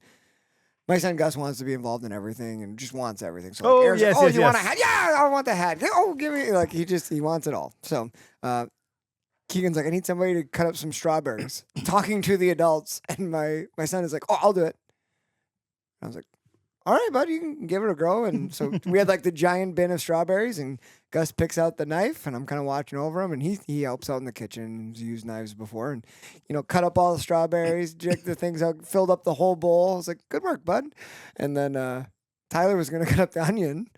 my son Gus wants to be involved in everything and just wants everything. So like, Eric's like, you want a hat? Yeah, I want the hat. Oh, give me, like, he wants it all. So Keegan's like, I need somebody to cut up some strawberries. Talking to the adults, and my son is like, oh, I'll do it. I was like, all right, bud, you can give it a go. And so we had like the giant bin of strawberries, and Gus picks out the knife, and I'm kind of watching over him, and he helps out in the kitchen. He's used knives before, and cut up all the strawberries, jigged the things out, filled up the whole bowl. I was like, good work, bud. And then Tyler was gonna cut up the onion.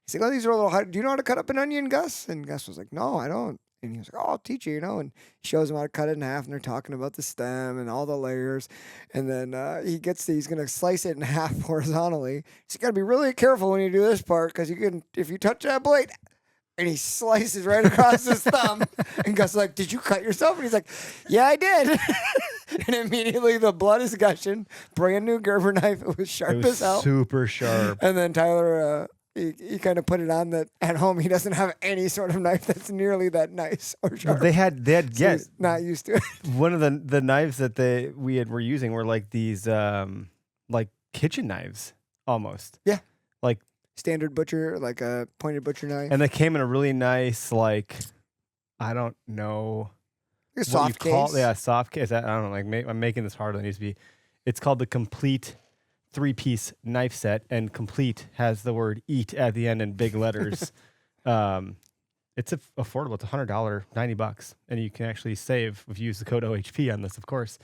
He's like, oh, these are a little hard. Do you know how to cut up an onion, Gus? And Gus was like, no, I don't. And he was like, oh, I'll teach you, and he shows him how to cut it in half, and they're talking about the stem and all the layers. And then he's going to slice it in half horizontally. So you got to be really careful when you do this part, because if you touch that blade, and he slices right across his thumb. And Gus is like, did you cut yourself? And he's like, yeah, I did. And immediately the blood is gushing. Brand new Gerber knife. It was sharp as hell. Super sharp. And then Tyler... He kind of put it on that at home he doesn't have any sort of knife that's nearly that nice or sharp. They had So yes. he's not used to it. One of the knives that were using were like these like kitchen knives almost. Yeah. Like Standard butcher, like a pointed butcher knife. and they came in a really nice like I don't know Like a what soft you call case. yeah, soft case. I don't know, like I'm making this harder than it needs to be. It's called the complete 3-piece knife set, and complete has the word eat at the end in big letters. It's affordable. It's $100, $90, and you can actually save if you use the code OHP on this, of course.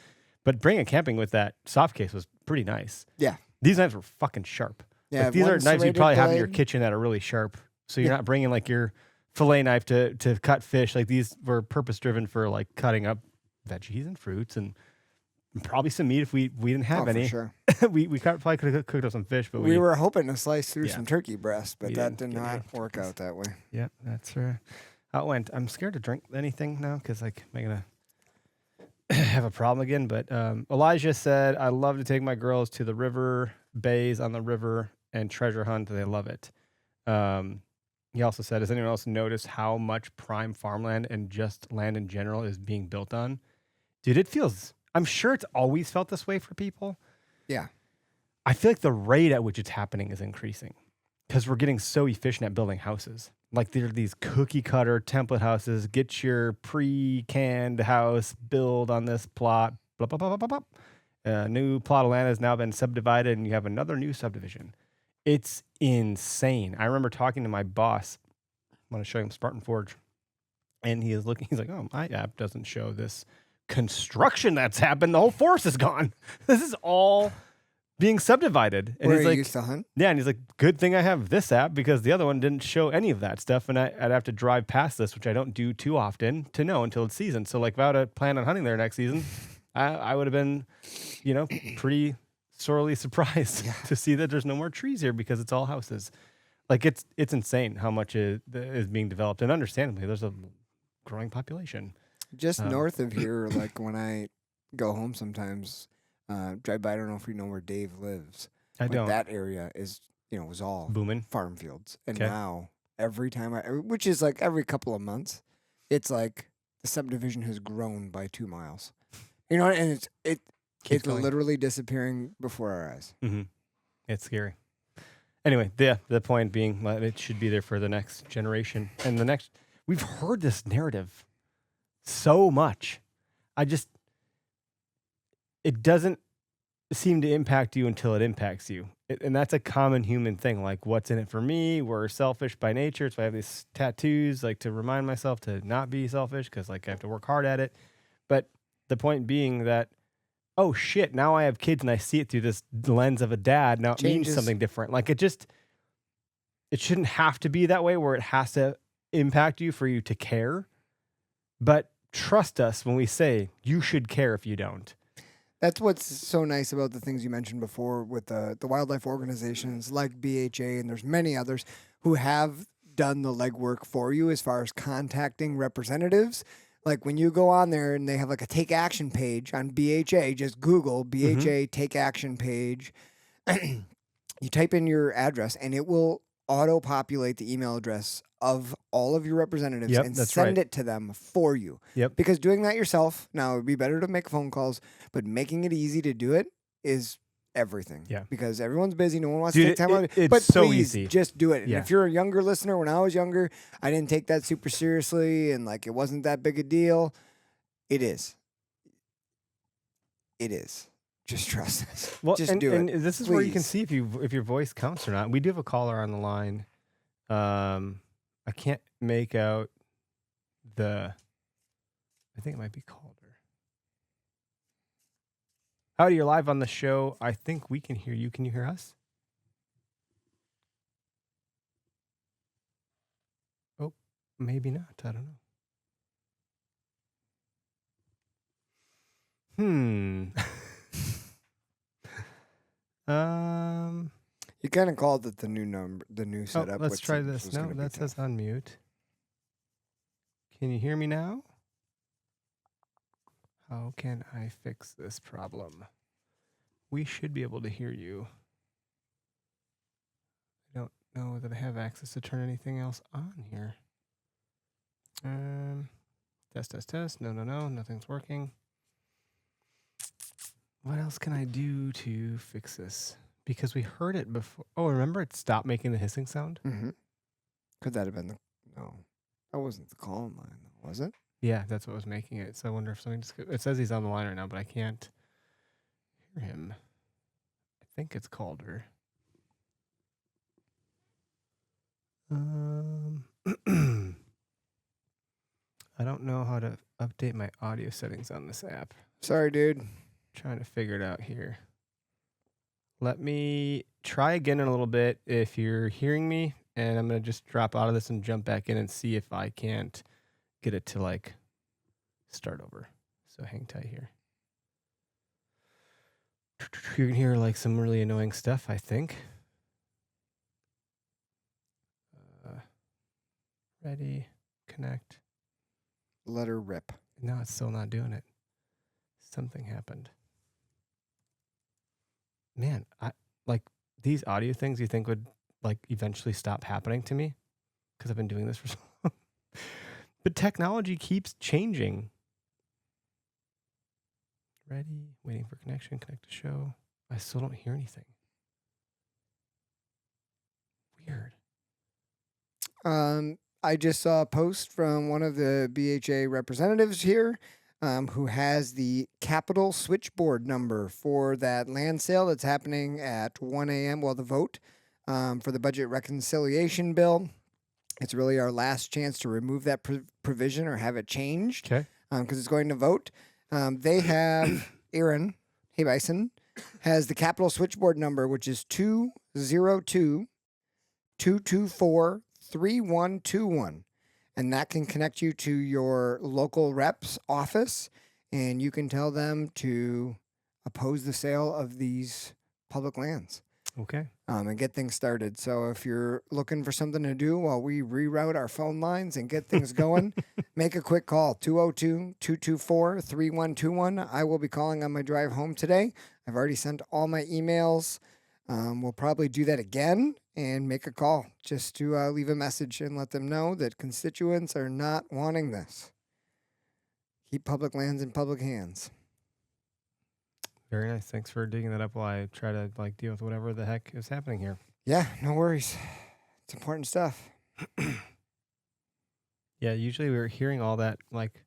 But bringing camping with that soft case was pretty nice. Yeah. These knives were fucking sharp. Yeah, Like, these are one knives you serrated probably have in your blade. kitchen that are really sharp. So you're Yeah. not bringing like your fillet knife to cut fish. Like these were purpose driven for like cutting up veggies and fruits and probably some meat if we didn't have Oh, any. for sure. we probably could have cooked up some fish, but We were hoping to slice through Yeah. some turkey breast, but We that didn't did get not it. work out that way. Yeah, that's how it went. I'm scared to drink anything now because like am I gonna have a problem again? But Elijah said, "I love to take my girls to the river, bays on the river, and treasure hunt. They love it." He also said, "Has anyone else noticed how much prime farmland and just land in general is being built on?" Dude, it feels. I'm sure it's always felt this way for people. Yeah. I feel like the rate at which it's happening is increasing because we're getting so efficient at building houses. Like there are these cookie cutter template houses. Get your pre-canned house, build on this plot. Blah, blah, blah, blah, blah, blah. New plot of land has now been subdivided, and you have another new subdivision. It's insane. I remember talking to my boss. I want to show him Spartan Forge, and he is looking. He's like, "Oh, my app doesn't show this construction that's happened. The whole forest is gone. This is all being subdivided." And Where he's you like, used to hunt? yeah, and he's like, good thing I have this app because the other one didn't show any of that stuff, and I'd have to drive past this, which I don't do too often, to know until it's season. So like, if I would have planned on hunting there next season, I would have been, pretty sorely surprised to see that there's no more trees here because it's all houses. Like it's insane how much is being developed, and understandably, there's a growing population. Just north of here, like when I go home sometimes, drive by. I don't know if you know where Dave lives. I Like, don't. That area is, was all Booming. farm fields. And 'Kay. now every time which is like every couple of months, it's like the subdivision has grown by 2 miles. And it's Keeps going. literally disappearing before our eyes. Mm-hmm. It's scary. Anyway, the point being, it should be there for the next generation and the next. We've heard this narrative so much. It doesn't seem to impact you until it impacts you. And that's a common human thing. Like, what's in it for me? We're selfish by nature. So I have these tattoos, like, to remind myself to not be selfish because, like, I have to work hard at it. But the point being that, oh, shit, now I have kids and I see it through this lens of a dad. Now it means Changes. something different. Like, it shouldn't have to be that way where it has to impact you for you to care. But trust us when we say you should care if you don't. That's what's so nice about the things you mentioned before with the wildlife organizations like BHA, and there's many others who have done the legwork for you as far as contacting representatives. Like when you go on there and they have like a take action page on BHA, just Google BHA take action page. You type in your address and it will auto-populate the email address of all of your representatives Yep, and that's send right. it to them for you. Yep. Because doing that yourself, now it would be better to make phone calls, but making it easy to do it is everything. Yeah. Because everyone's busy. No one wants Dude, to take time out. it's But so please, easy. just do it. And Yeah. if you're a younger listener, when I was younger, I didn't take that super seriously and like it wasn't that big a deal. It is. It is. just trust us. Well, Just and, do and it. this is where you can Please. see if your voice counts or not. We do have a caller on the line. I can't make out I think it might be Calder. Howdy, you're live on the show. I think we can hear you. Can you hear us? Oh, maybe not. I don't know. You kind of called it the new number, the new Oh, setup. let's which try was this. No, gonna be that says tough. unmute. Can you hear me now? How can I fix this problem? We should be able to hear you. I don't know that I have access to turn anything else on here. Test. No, nothing's working. What else can I do to fix this? Because we heard it before. Oh, remember it stopped making the hissing sound? Mm-hmm. Could that have been no? That wasn't the call line, though, was it? Yeah, that's what was making it. So I wonder if something just... It says he's on the line right now, but I can't hear him. I think it's Calder. I don't know how to update my audio settings on this app. Sorry, dude. Trying to figure it out here. Let me try again in a little bit if you're hearing me, and I'm going to just drop out of this and jump back in and see if I can't get it to like start over. So hang tight here. You can hear like some really annoying stuff, I think. Ready, connect. Let her rip. No, it's still not doing it. Something happened. Man, I like these audio things you think would like eventually stop happening to me because I've been doing this for so long. But technology keeps changing. Ready, waiting for connection, connect to show. I still don't hear anything. Weird. I just saw a post from one of the BHA representatives here who has the capital switchboard number for that land sale that's happening at 1 a.m. Well, the vote for the budget reconciliation bill. It's really our last chance to remove that provision or have it changed Okay. because it's going to vote. They have, Aaron, hey Bison, has the capital switchboard number, which is 202-224-3121. And that can connect you to your local rep's office, and you can tell them to oppose the sale of these public lands Okay. and get things started. So if you're looking for something to do while we reroute our phone lines and get things going, make a quick call, 202-224-3121. I will be calling on my drive home today. I've already sent all my emails. We'll probably do that again and make a call just to leave a message and let them know that constituents are not wanting this. Keep public lands in public hands. Very nice. Thanks for digging that up while I try to like deal with whatever the heck is happening here. Yeah, no worries. It's important stuff. Yeah, usually we're hearing all that like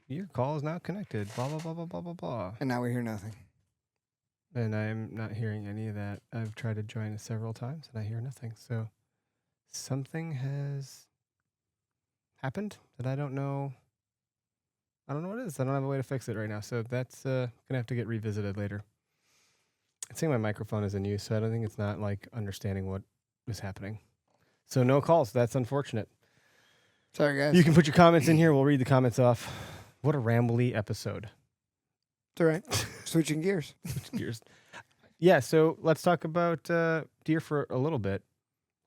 your call is now connected, blah blah blah blah blah blah blah. And now we hear nothing. And I'm not hearing any of that. I've tried to join it several times and I hear nothing. So something has happened that I don't know. I don't know what it is. I don't have a way to fix it right now. So that's gonna have to get revisited later. I think my microphone is in use, so I don't think it's not like understanding what is happening. So no calls. That's unfortunate. Sorry, guys. You can put your comments in here. We'll read the comments off. What a rambly episode. It's all right. Switching gears. Gears. Yeah, so let's talk about deer for a little bit.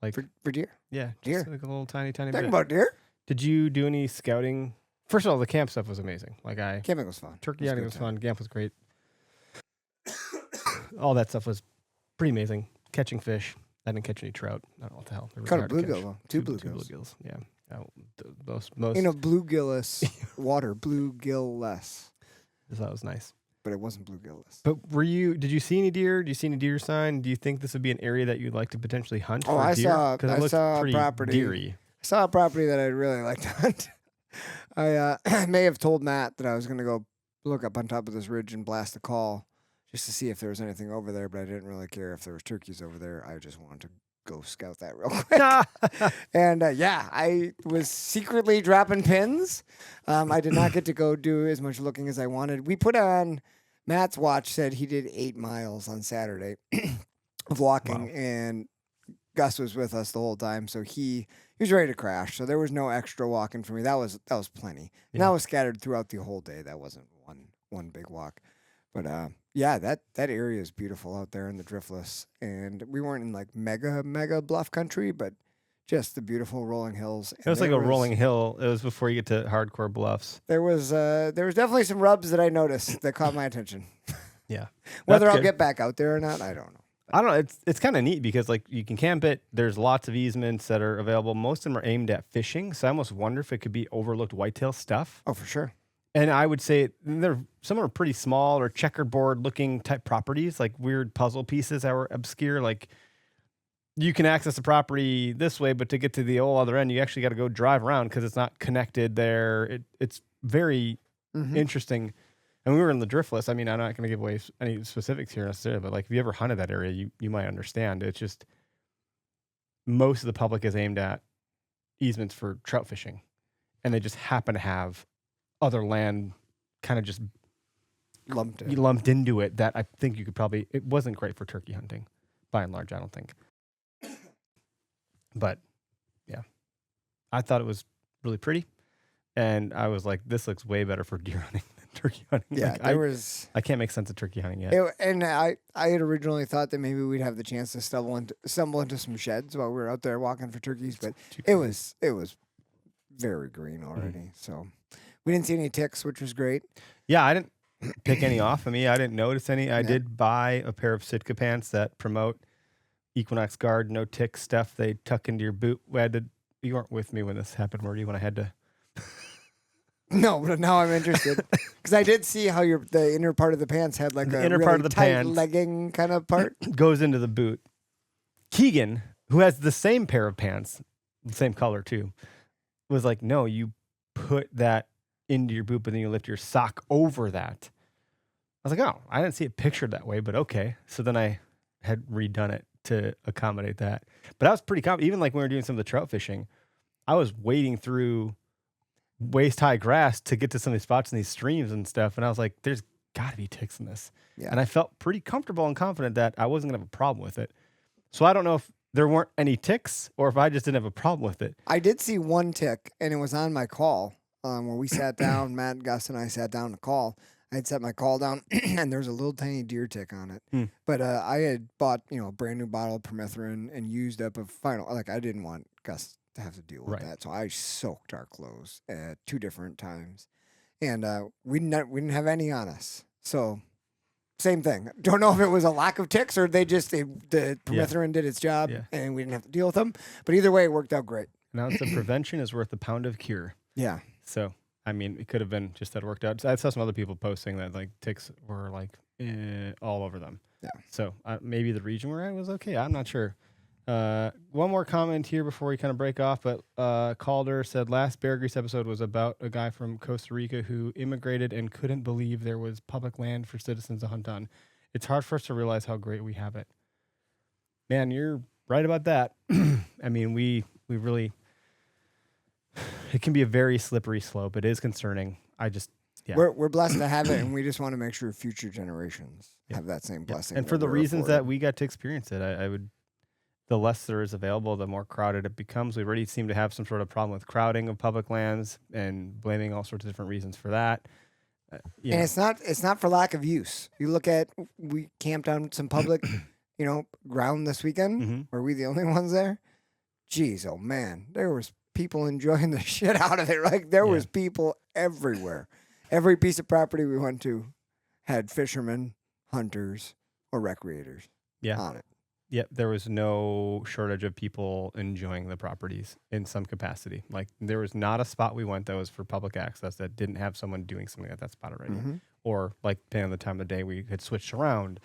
Like For deer. yeah, just deer. like a little tiny Talking bit. about deer. Did you do any scouting? First of all, the camp stuff was amazing. Like Camping was fun. turkey It hunting a was good time. fun. Camp was great. All that stuff was pretty amazing. Catching fish. I didn't catch any trout. I don't know what the hell. They were Caught a hard to catch. bluegill though. Two Two bluegills. bluegills. Yeah. Most. You know, bluegillless water. Bluegill-less. That was nice. But it wasn't bluegill-less. But did you see any deer? Do you see any deer sign? Do you think this would be an area that you'd like to potentially hunt Oh, for I deer? saw- Because I it looks saw a pretty property. deery. I saw a property that I'd really like to hunt. I may have told Matt that I was going to go look up on top of this ridge and blast a call just to see if there was anything over there, but I didn't really care if there was turkeys over there. I just wanted to go scout that real quick. And yeah, I was secretly dropping pins. I did not get to go do as much looking as I wanted. We put on, Matt's watch said he did 8 miles on Saturday of walking, and Gus was with us the whole time, so he was ready to crash. So there was no extra walking for me. That was plenty. And that was scattered throughout the whole day. That wasn't one big walk. But yeah, that area is beautiful out there in the driftless, and we weren't in like mega bluff country, but just the beautiful rolling hills. It was like a rolling hill. It was before you get to hardcore bluffs. There was definitely some rubs that I noticed that caught my attention. Yeah, Whether I'll get back out there or not, I don't know. I don't know. It's kind of neat because like you can camp it. There's lots of easements that are available. Most of them are aimed at fishing, so I almost wonder if it could be overlooked whitetail stuff. Oh, for sure. And I would say some are pretty small or checkerboard looking type properties, like weird puzzle pieces that were obscure. Like you can access the property this way, but to get to the whole other end, you actually got to go drive around because it's not connected there. It's very interesting. And we were in the driftless. I mean, I'm not going to give away any specifics here necessarily, but like if you ever hunted that area, you might understand. It's just most of the public is aimed at easements for trout fishing, and they just happen to have other land kind of just lumped into it that I think you could probably, it wasn't great for turkey hunting by and large, I don't think. But yeah, I thought it was really pretty. And I was like, this looks way better for deer hunting than turkey hunting. Yeah, like, I can't make sense of turkey hunting yet. And I had originally thought that maybe we'd have the chance to stumble into some sheds while we were out there walking for turkeys, but it was very green already. So we didn't see any ticks, which was great. Yeah, I didn't pick any off of me. I didn't notice any. I did buy a pair of Sitka pants that promote Equinox Guard, no tick stuff. They tuck into your boot. You weren't with me when this happened, were you, when I had to... No, but now I'm interested because I did see how the inner part of the pants had like a really tight legging kind of part. Goes into the boot. Keegan, who has the same pair of pants, the same color too, was like, no, you put that into your boot, but then you lift your sock over that. I was like, oh, I didn't see it pictured that way, but okay. So then I had redone it to accommodate that. But that was pretty common. Even like when we were doing some of the trout fishing, I was wading through waist-high grass to get to some of these spots in these streams and stuff. And I was like, there's got to be ticks in this. Yeah. And I felt pretty comfortable and confident that I wasn't going to have a problem with it. So I don't know if there weren't any ticks or if I just didn't have a problem with it. I did see one tick, and it was on my call where we sat down. Matt, Gus, and I sat down to call. I had set my call down, and there was a little tiny deer tick on it. But I had bought a brand new bottle of permethrin and used up a final. Like I didn't want Gus to have to deal with that, so I soaked our clothes at 2 different times, and we didn't have any on us. So same thing. Don't know if it was a lack of ticks or the permethrin did its job and we didn't have to deal with them. But either way, it worked out great. Now it's the prevention is worth a pound of cure. Yeah. So I mean, it could have been just that it worked out. I saw some other people posting that like ticks were like all over them. Yeah. So maybe the region where I was okay. I'm not sure. One more comment here before we kind of break off, but Calder said last Bear Grease episode was about a guy from Costa Rica who immigrated and couldn't believe there was public land for citizens to hunt on. It's hard for us to realize how great we have it. Man, you're right about that. I mean, we really, it can be a very slippery slope. It is concerning. We're blessed to have it, and we just want to make sure future generations have that same blessing. And for the reasons that we got to experience it, I would. The less there is available, the more crowded it becomes. We already seem to have some sort of problem with crowding of public lands and blaming all sorts of different reasons for that. And it's not for lack of use. You look at, we camped on some public, ground this weekend. Were we the only ones there? Jeez, oh man, there was people enjoying the shit out of it. Like there was people everywhere. Every piece of property we went to had fishermen, hunters, or recreators on it. Yep, there was no shortage of people enjoying the properties in some capacity. Like there was not a spot we went that was for public access that didn't have someone doing something at that spot already. Or like depending on the time of the day, we had switched around.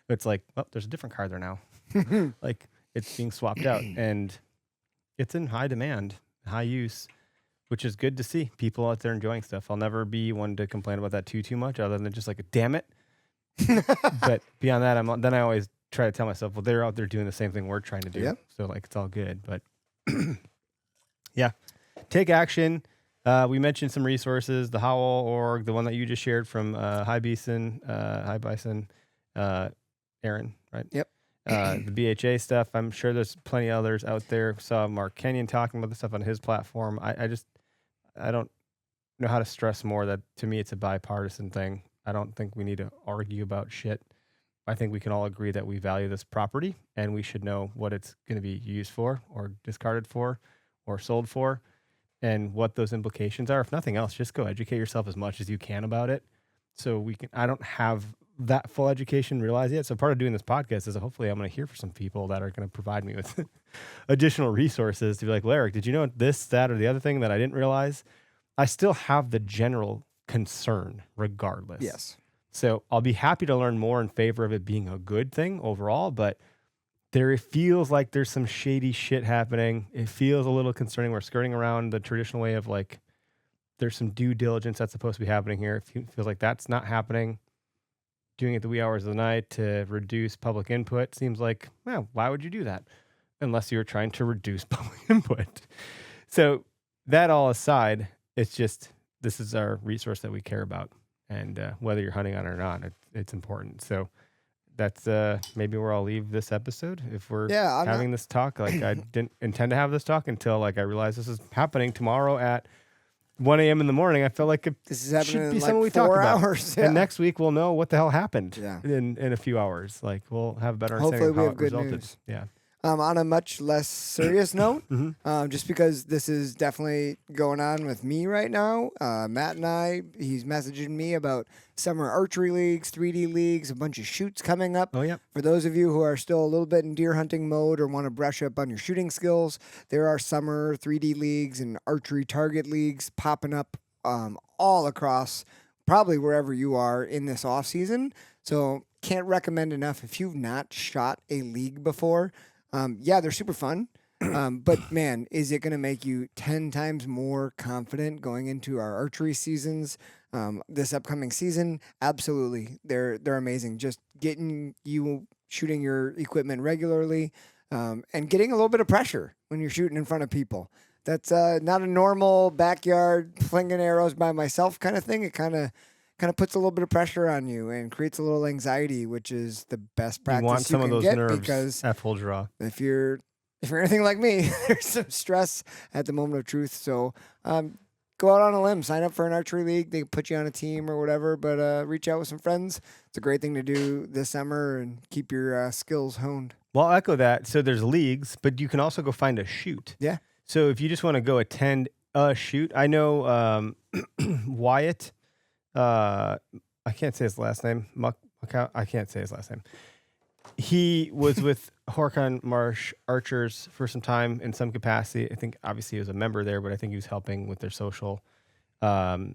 It's like, well, there's a different car there now. Like it's being swapped out, and it's in high demand, high use, which is good to see people out there enjoying stuff. I'll never be one to complain about that too much, other than just like, damn it, But beyond that, then I always try to tell myself, well, they're out there doing the same thing we're trying to do. Yep. So like, it's all good. But yeah, take action. We mentioned some resources, the Howl org, the one that you just shared from High Bison, Aaron, right? Yep. The BHA stuff. I'm sure there's plenty of others out there. Saw Mark Kenyon talking about the stuff on his platform. I don't know how to stress more that to me it's a bipartisan thing. I don't think we need to argue about shit. I think we can all agree that we value this property and we should know what it's going to be used for or discarded for or sold for and what those implications are. If nothing else, just go educate yourself as much as you can about it. So I don't have that full education realized yet. So part of doing this podcast is hopefully I'm going to hear from some people that are going to provide me with additional resources to be like, Larry, did you know this, that, or the other thing that I didn't realize? I still have the general concern regardless. Yes. So I'll be happy to learn more in favor of it being a good thing overall, but it feels like there's some shady shit happening. It feels a little concerning. We're skirting around the traditional way of like, there's some due diligence that's supposed to be happening here. It feels like that's not happening. Doing it the wee hours of the night to reduce public input seems like, well, why would you do that? Unless you're trying to reduce public input. So that all aside, it's just, this is our resource that we care about. And whether you're hunting on it or not, it's important. So that's maybe where I'll leave this episode. If we're having this talk, like I didn't intend to have this talk until like I realized this is happening tomorrow at 1 a.m. in the morning. I felt like This is happening should be in something we like talk 4 about. hours. And next week we'll know what the hell happened Yeah. in a few hours. Like we'll have a better understanding Hopefully of how we have it good resulted. news. Yeah. On a much less serious note, Mhm. just because this is definitely going on with me right now, Matt and I, he's messaging me about summer archery leagues, 3D leagues, a bunch of shoots coming up. Oh, yeah. For those of you who are still a little bit in deer hunting mode or want to brush up on your shooting skills, there are summer 3D leagues and archery target leagues popping up all across probably wherever you are in this off season. So can't recommend enough if you've not shot a league before. Yeah, they're super fun. But man, is it going to make you 10 times more confident going into our archery seasons this upcoming season? Absolutely. They're amazing. Just getting you shooting your equipment regularly and getting a little bit of pressure when you're shooting in front of people. That's not a normal backyard flinging arrows by myself kind of thing. It kind of puts a little bit of pressure on you and creates a little anxiety, which is the best practice You want some of can those get nerves because at full draw. if you're anything like me, there's some stress at the moment of truth. So go out on a limb, sign up for an archery league. They put you on a team or whatever, but reach out with some friends. It's a great thing to do this summer and keep your skills honed. Well, I'll echo that. So there's leagues, but you can also go find a shoot. Yeah. So if you just want to go attend a shoot, I know Wyatt, I can't say his last name. I can't say his last name. He was with Horicon Marsh Archers for some time in some capacity. I think obviously he was a member there, but I think he was helping with their social. I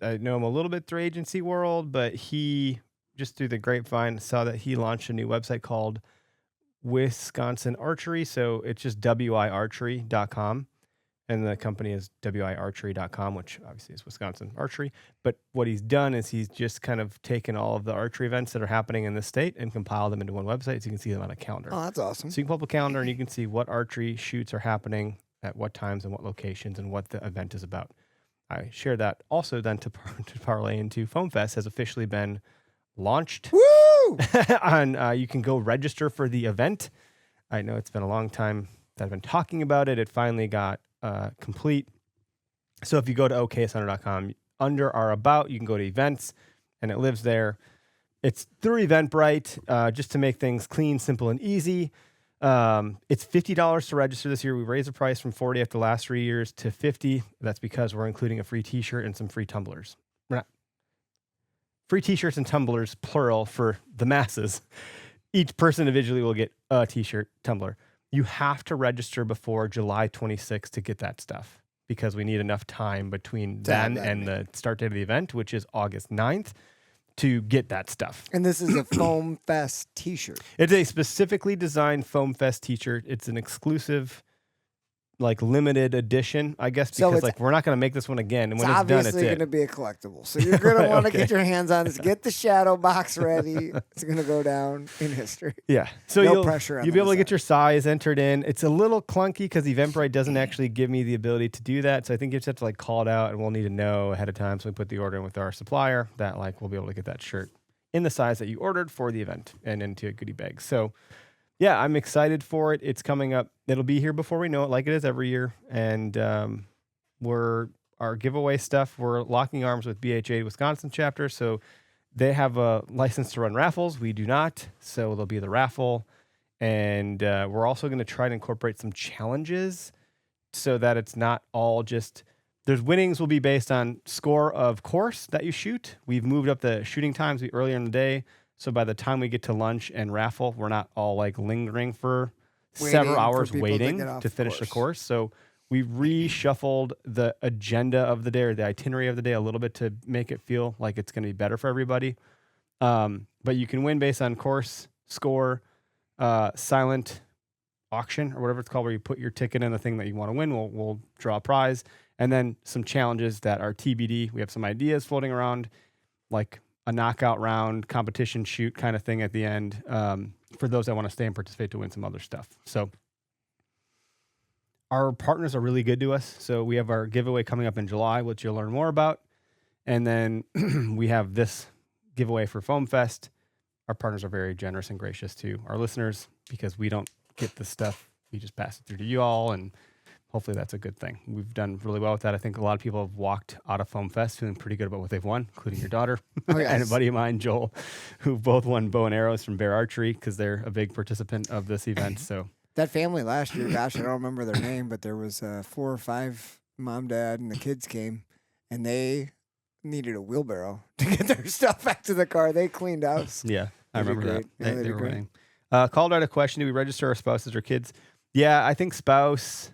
know him a little bit through agency world, but he just through the grapevine saw that he launched a new website called Wisconsin Archery. So it's just wiarchery.com. And the company is wiarchery.com, which obviously is Wisconsin Archery. But what he's done is he's just kind of taken all of the archery events that are happening in the state and compiled them into one website so you can see them on a calendar. Oh, that's awesome. So you can pull up a calendar and you can see what archery shoots are happening at what times and what locations and what the event is about. I share that also then to parlay into Foam Fest has officially been launched. Woo! You can go register for the event. I know it's been a long time that I've been talking about it. It finally got complete. So if you go to okayesthunter.com, under our about, you can go to events and it lives there. It's through Eventbrite, just to make things clean, simple, and easy. It's $50 to register this year. We raised the price from $40 after the last 3 years to $50. That's because we're including a free t-shirt and some free tumblers. Free t-shirts and tumblers, plural, for the masses. Each person individually will get a t-shirt, tumbler. You have to register before July 26th to get that stuff because we need enough time between then and the start date of the event, which is August 9th, to get that stuff. And this is a Foam Fest t-shirt. It's a specifically designed Foam Fest t-shirt. It's an exclusive like limited edition, I guess, So because it's- like we're not going to make this one again. And It's when it's done, it's obviously going it. to be a collectible. So you're going to want to Okay. get your hands on this. Get the shadow box ready. It's going to go down in history. Yeah. So No you'll pressure on you'll be able to the get your size entered in. It's a little clunky because Eventbrite doesn't actually give me the ability to do that. So I think you just have to like call it out, and we'll need to know ahead of time. So we put the order in with our supplier that like we'll be able to get that shirt in the size that you ordered for the event and into a goodie bag. So yeah, I'm excited for it. It's coming up. It'll be here before we know it, like it is every year. And our giveaway stuff, we're locking arms with BHA Wisconsin chapter. So they have a license to run raffles. We do not. So there'll be the raffle. And we're also going to try to incorporate some challenges so that it's not all just, there's winnings will be based on score of course that you shoot. We've moved up the shooting times earlier in the day. So by the time we get to lunch and raffle, we're not all like lingering for several hours waiting to finish the course. So we reshuffled the agenda of the day or the itinerary of the day a little bit to make it feel like it's going to be better for everybody. But you can win based on course, score, silent auction or whatever it's called, where you put your ticket in the thing that you want to win. We'll draw a prize, and then some challenges that are TBD. We have some ideas floating around, like a knockout round competition shoot kind of thing at the end, for those that want to stay and participate to win some other stuff. So our partners are really good to us. So we have our giveaway coming up in July, which you'll learn more about. And then we have this giveaway for Foam Fest. Our partners are very generous and gracious to our listeners because we don't get this stuff. We just pass it through to you all, and hopefully that's a good thing. We've done really well with that. I think a lot of people have walked out of Foam Fest feeling pretty good about what they've won, including your daughter Oh, yes. and a buddy of mine, Joel, who both won bow and arrows from Bear Archery because they're a big participant of this event. So That family last year, gosh, I don't remember their name, but there was 4 or 5 mom, dad, and the kids came, and they needed a wheelbarrow to get their stuff back to the car. They cleaned house. yeah, I They did remember that. great. Yeah, they They did were great. winning. Called out a question: do we register our spouses or kids? Yeah, I think spouse.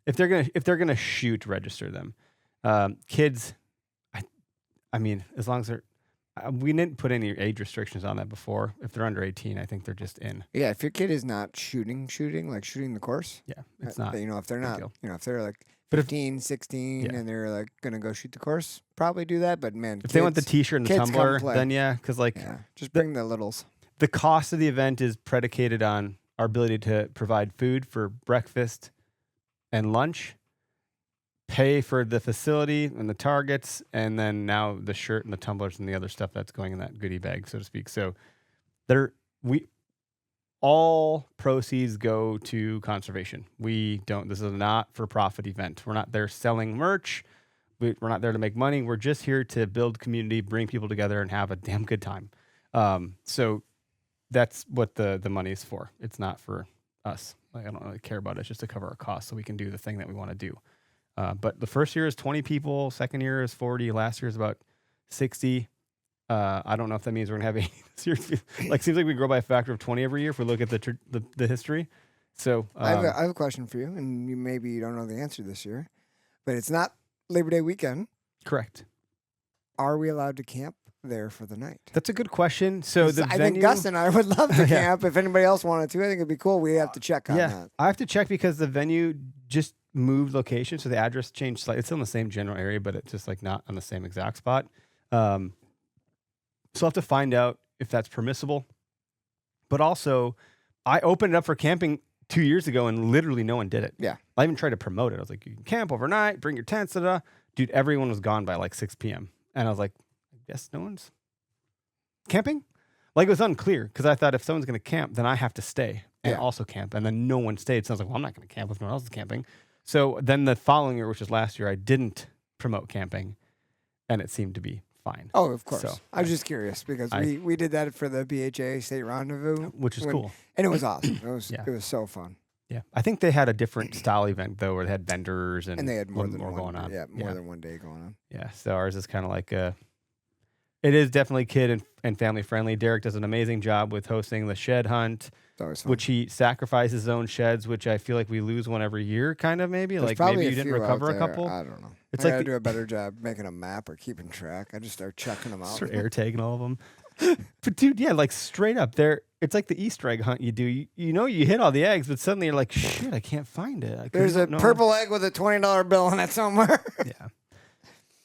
If they're gonna shoot, register them. Kids, I mean, as long as they're, we didn't put any age restrictions on that before. If they're under 18, I think they're just in. Yeah, if your kid is not shooting, like shooting the course, Yeah, it's not. You know, if they're big not, deal. you know, if they're like But if- 15, 16, Yeah. and they're like gonna go shoot the course, probably do that. But man, If they want the T-shirt and the kids come tumbler, play. then yeah, because like yeah, just bring the littles. the cost of the event is predicated on our ability to provide food for breakfast and lunch, pay for the facility and the targets, and then now the shirt and the tumblers and the other stuff that's going in that goodie bag, so to speak. So all proceeds go to conservation. This is a not-for-profit event. We're not there selling merch. We're not there to make money. We're just here to build community, bring people together, and have a damn good time. So that's what the money is for. It's not for us. Like, I don't really care about it. It's just to cover our costs so we can do the thing that we want to do. But the first year is 20 people. Second year is 40. Last year is about 60. I don't know if that means we're going to have like, seems like we grow by a factor of 20 every year if we look at the history. So I have a question for you, and maybe you don't know the answer this year, but it's not Labor Day weekend. correct. Are we allowed to camp there for the night? That's a good question. So 'Cause the I venue, think Gus and I would love to Yeah. camp. If anybody else wanted to, I think it'd be cool. We have to check on yeah, that. I have to check because the venue just moved location, so the address changed slightly. It's still in the same general area, but it's just like not on the same exact spot. So I'll have to find out if that's permissible. But also, I opened it up for camping 2 years ago, and literally no one did it. Yeah. I even tried to promote it. I was like, you can camp overnight, bring your tents, da-da. Dude, everyone was gone by like 6 p.m. And I was like, I guess no one's camping? Like, it was unclear because I thought if someone's going to camp, then I have to stay and Yeah. also camp. And then no one stayed. So I was like, well, I'm not going to camp if no one else is camping. So then the following year, which was last year, I didn't promote camping, and it seemed to be fine, Oh, of course. So, I was just curious because we did that for the BHA State Rendezvous, which is cool. and it was awesome. Yeah. It was so fun, Yeah. I think they had a different style event, though, where they had vendors and and they had more a little than one. going on. Yeah, more than one day going on. Yeah, so ours is kind of like it is definitely kid and family friendly. Derek does an amazing job with hosting the shed hunt, It's always fun. which he sacrifices his own sheds, which I feel like we lose one every year, kind of maybe. There's Like probably maybe a you didn't few out recover a there. couple. I don't know. It's I like gotta the- do a better job making a map or keeping track. I just start checking them out. Start air tagging all of them. But dude, yeah, like straight up there. It's like the Easter egg hunt you do. You know you hit all the eggs, but suddenly you're like, shit, I can't find it. There's a purple egg with a $20 bill on it somewhere. Yeah.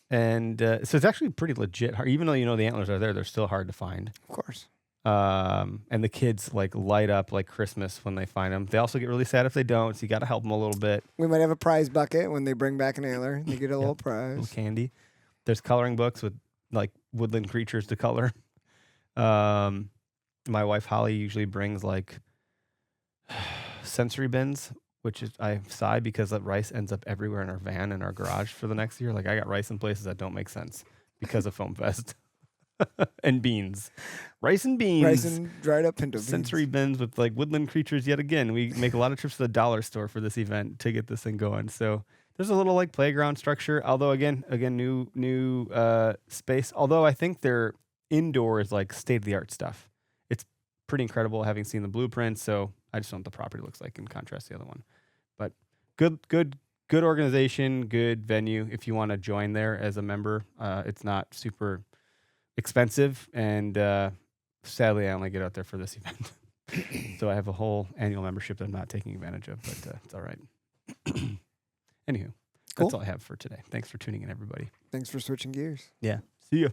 And so it's actually pretty legit. Even though you know the antlers are there, they're still hard to find. Of course. And the kids like light up like Christmas when they find them. They also get really sad if they don't, so you got to help them a little bit. We might have a prize bucket when they bring back an antler. They get a little prize. Little candy. There's coloring books with like woodland creatures to color. My wife Holly usually brings like sensory bins, which is I sigh because that rice ends up everywhere in our van and our garage for the next year. Like I got rice in places that don't make sense because of Foam Fest. And beans. Rice and beans. Rice and dried up pinto beans. Sensory bins with like woodland creatures yet again. We make a lot of trips to the dollar store for this event to get this thing going. So there's a little like playground structure. Although again, new space. Although I think their indoor is like state-of-the-art stuff. It's pretty incredible having seen the blueprints. So I just don't know what the property looks like in contrast to the other one. But good organization, good venue. If you want to join there as a member, it's not super expensive, and sadly, I only get out there for this event. So I have a whole annual membership that I'm not taking advantage of, but it's all right. Anywho, Cool. That's all I have for today. Thanks for tuning in, everybody. Thanks for switching gears. Yeah.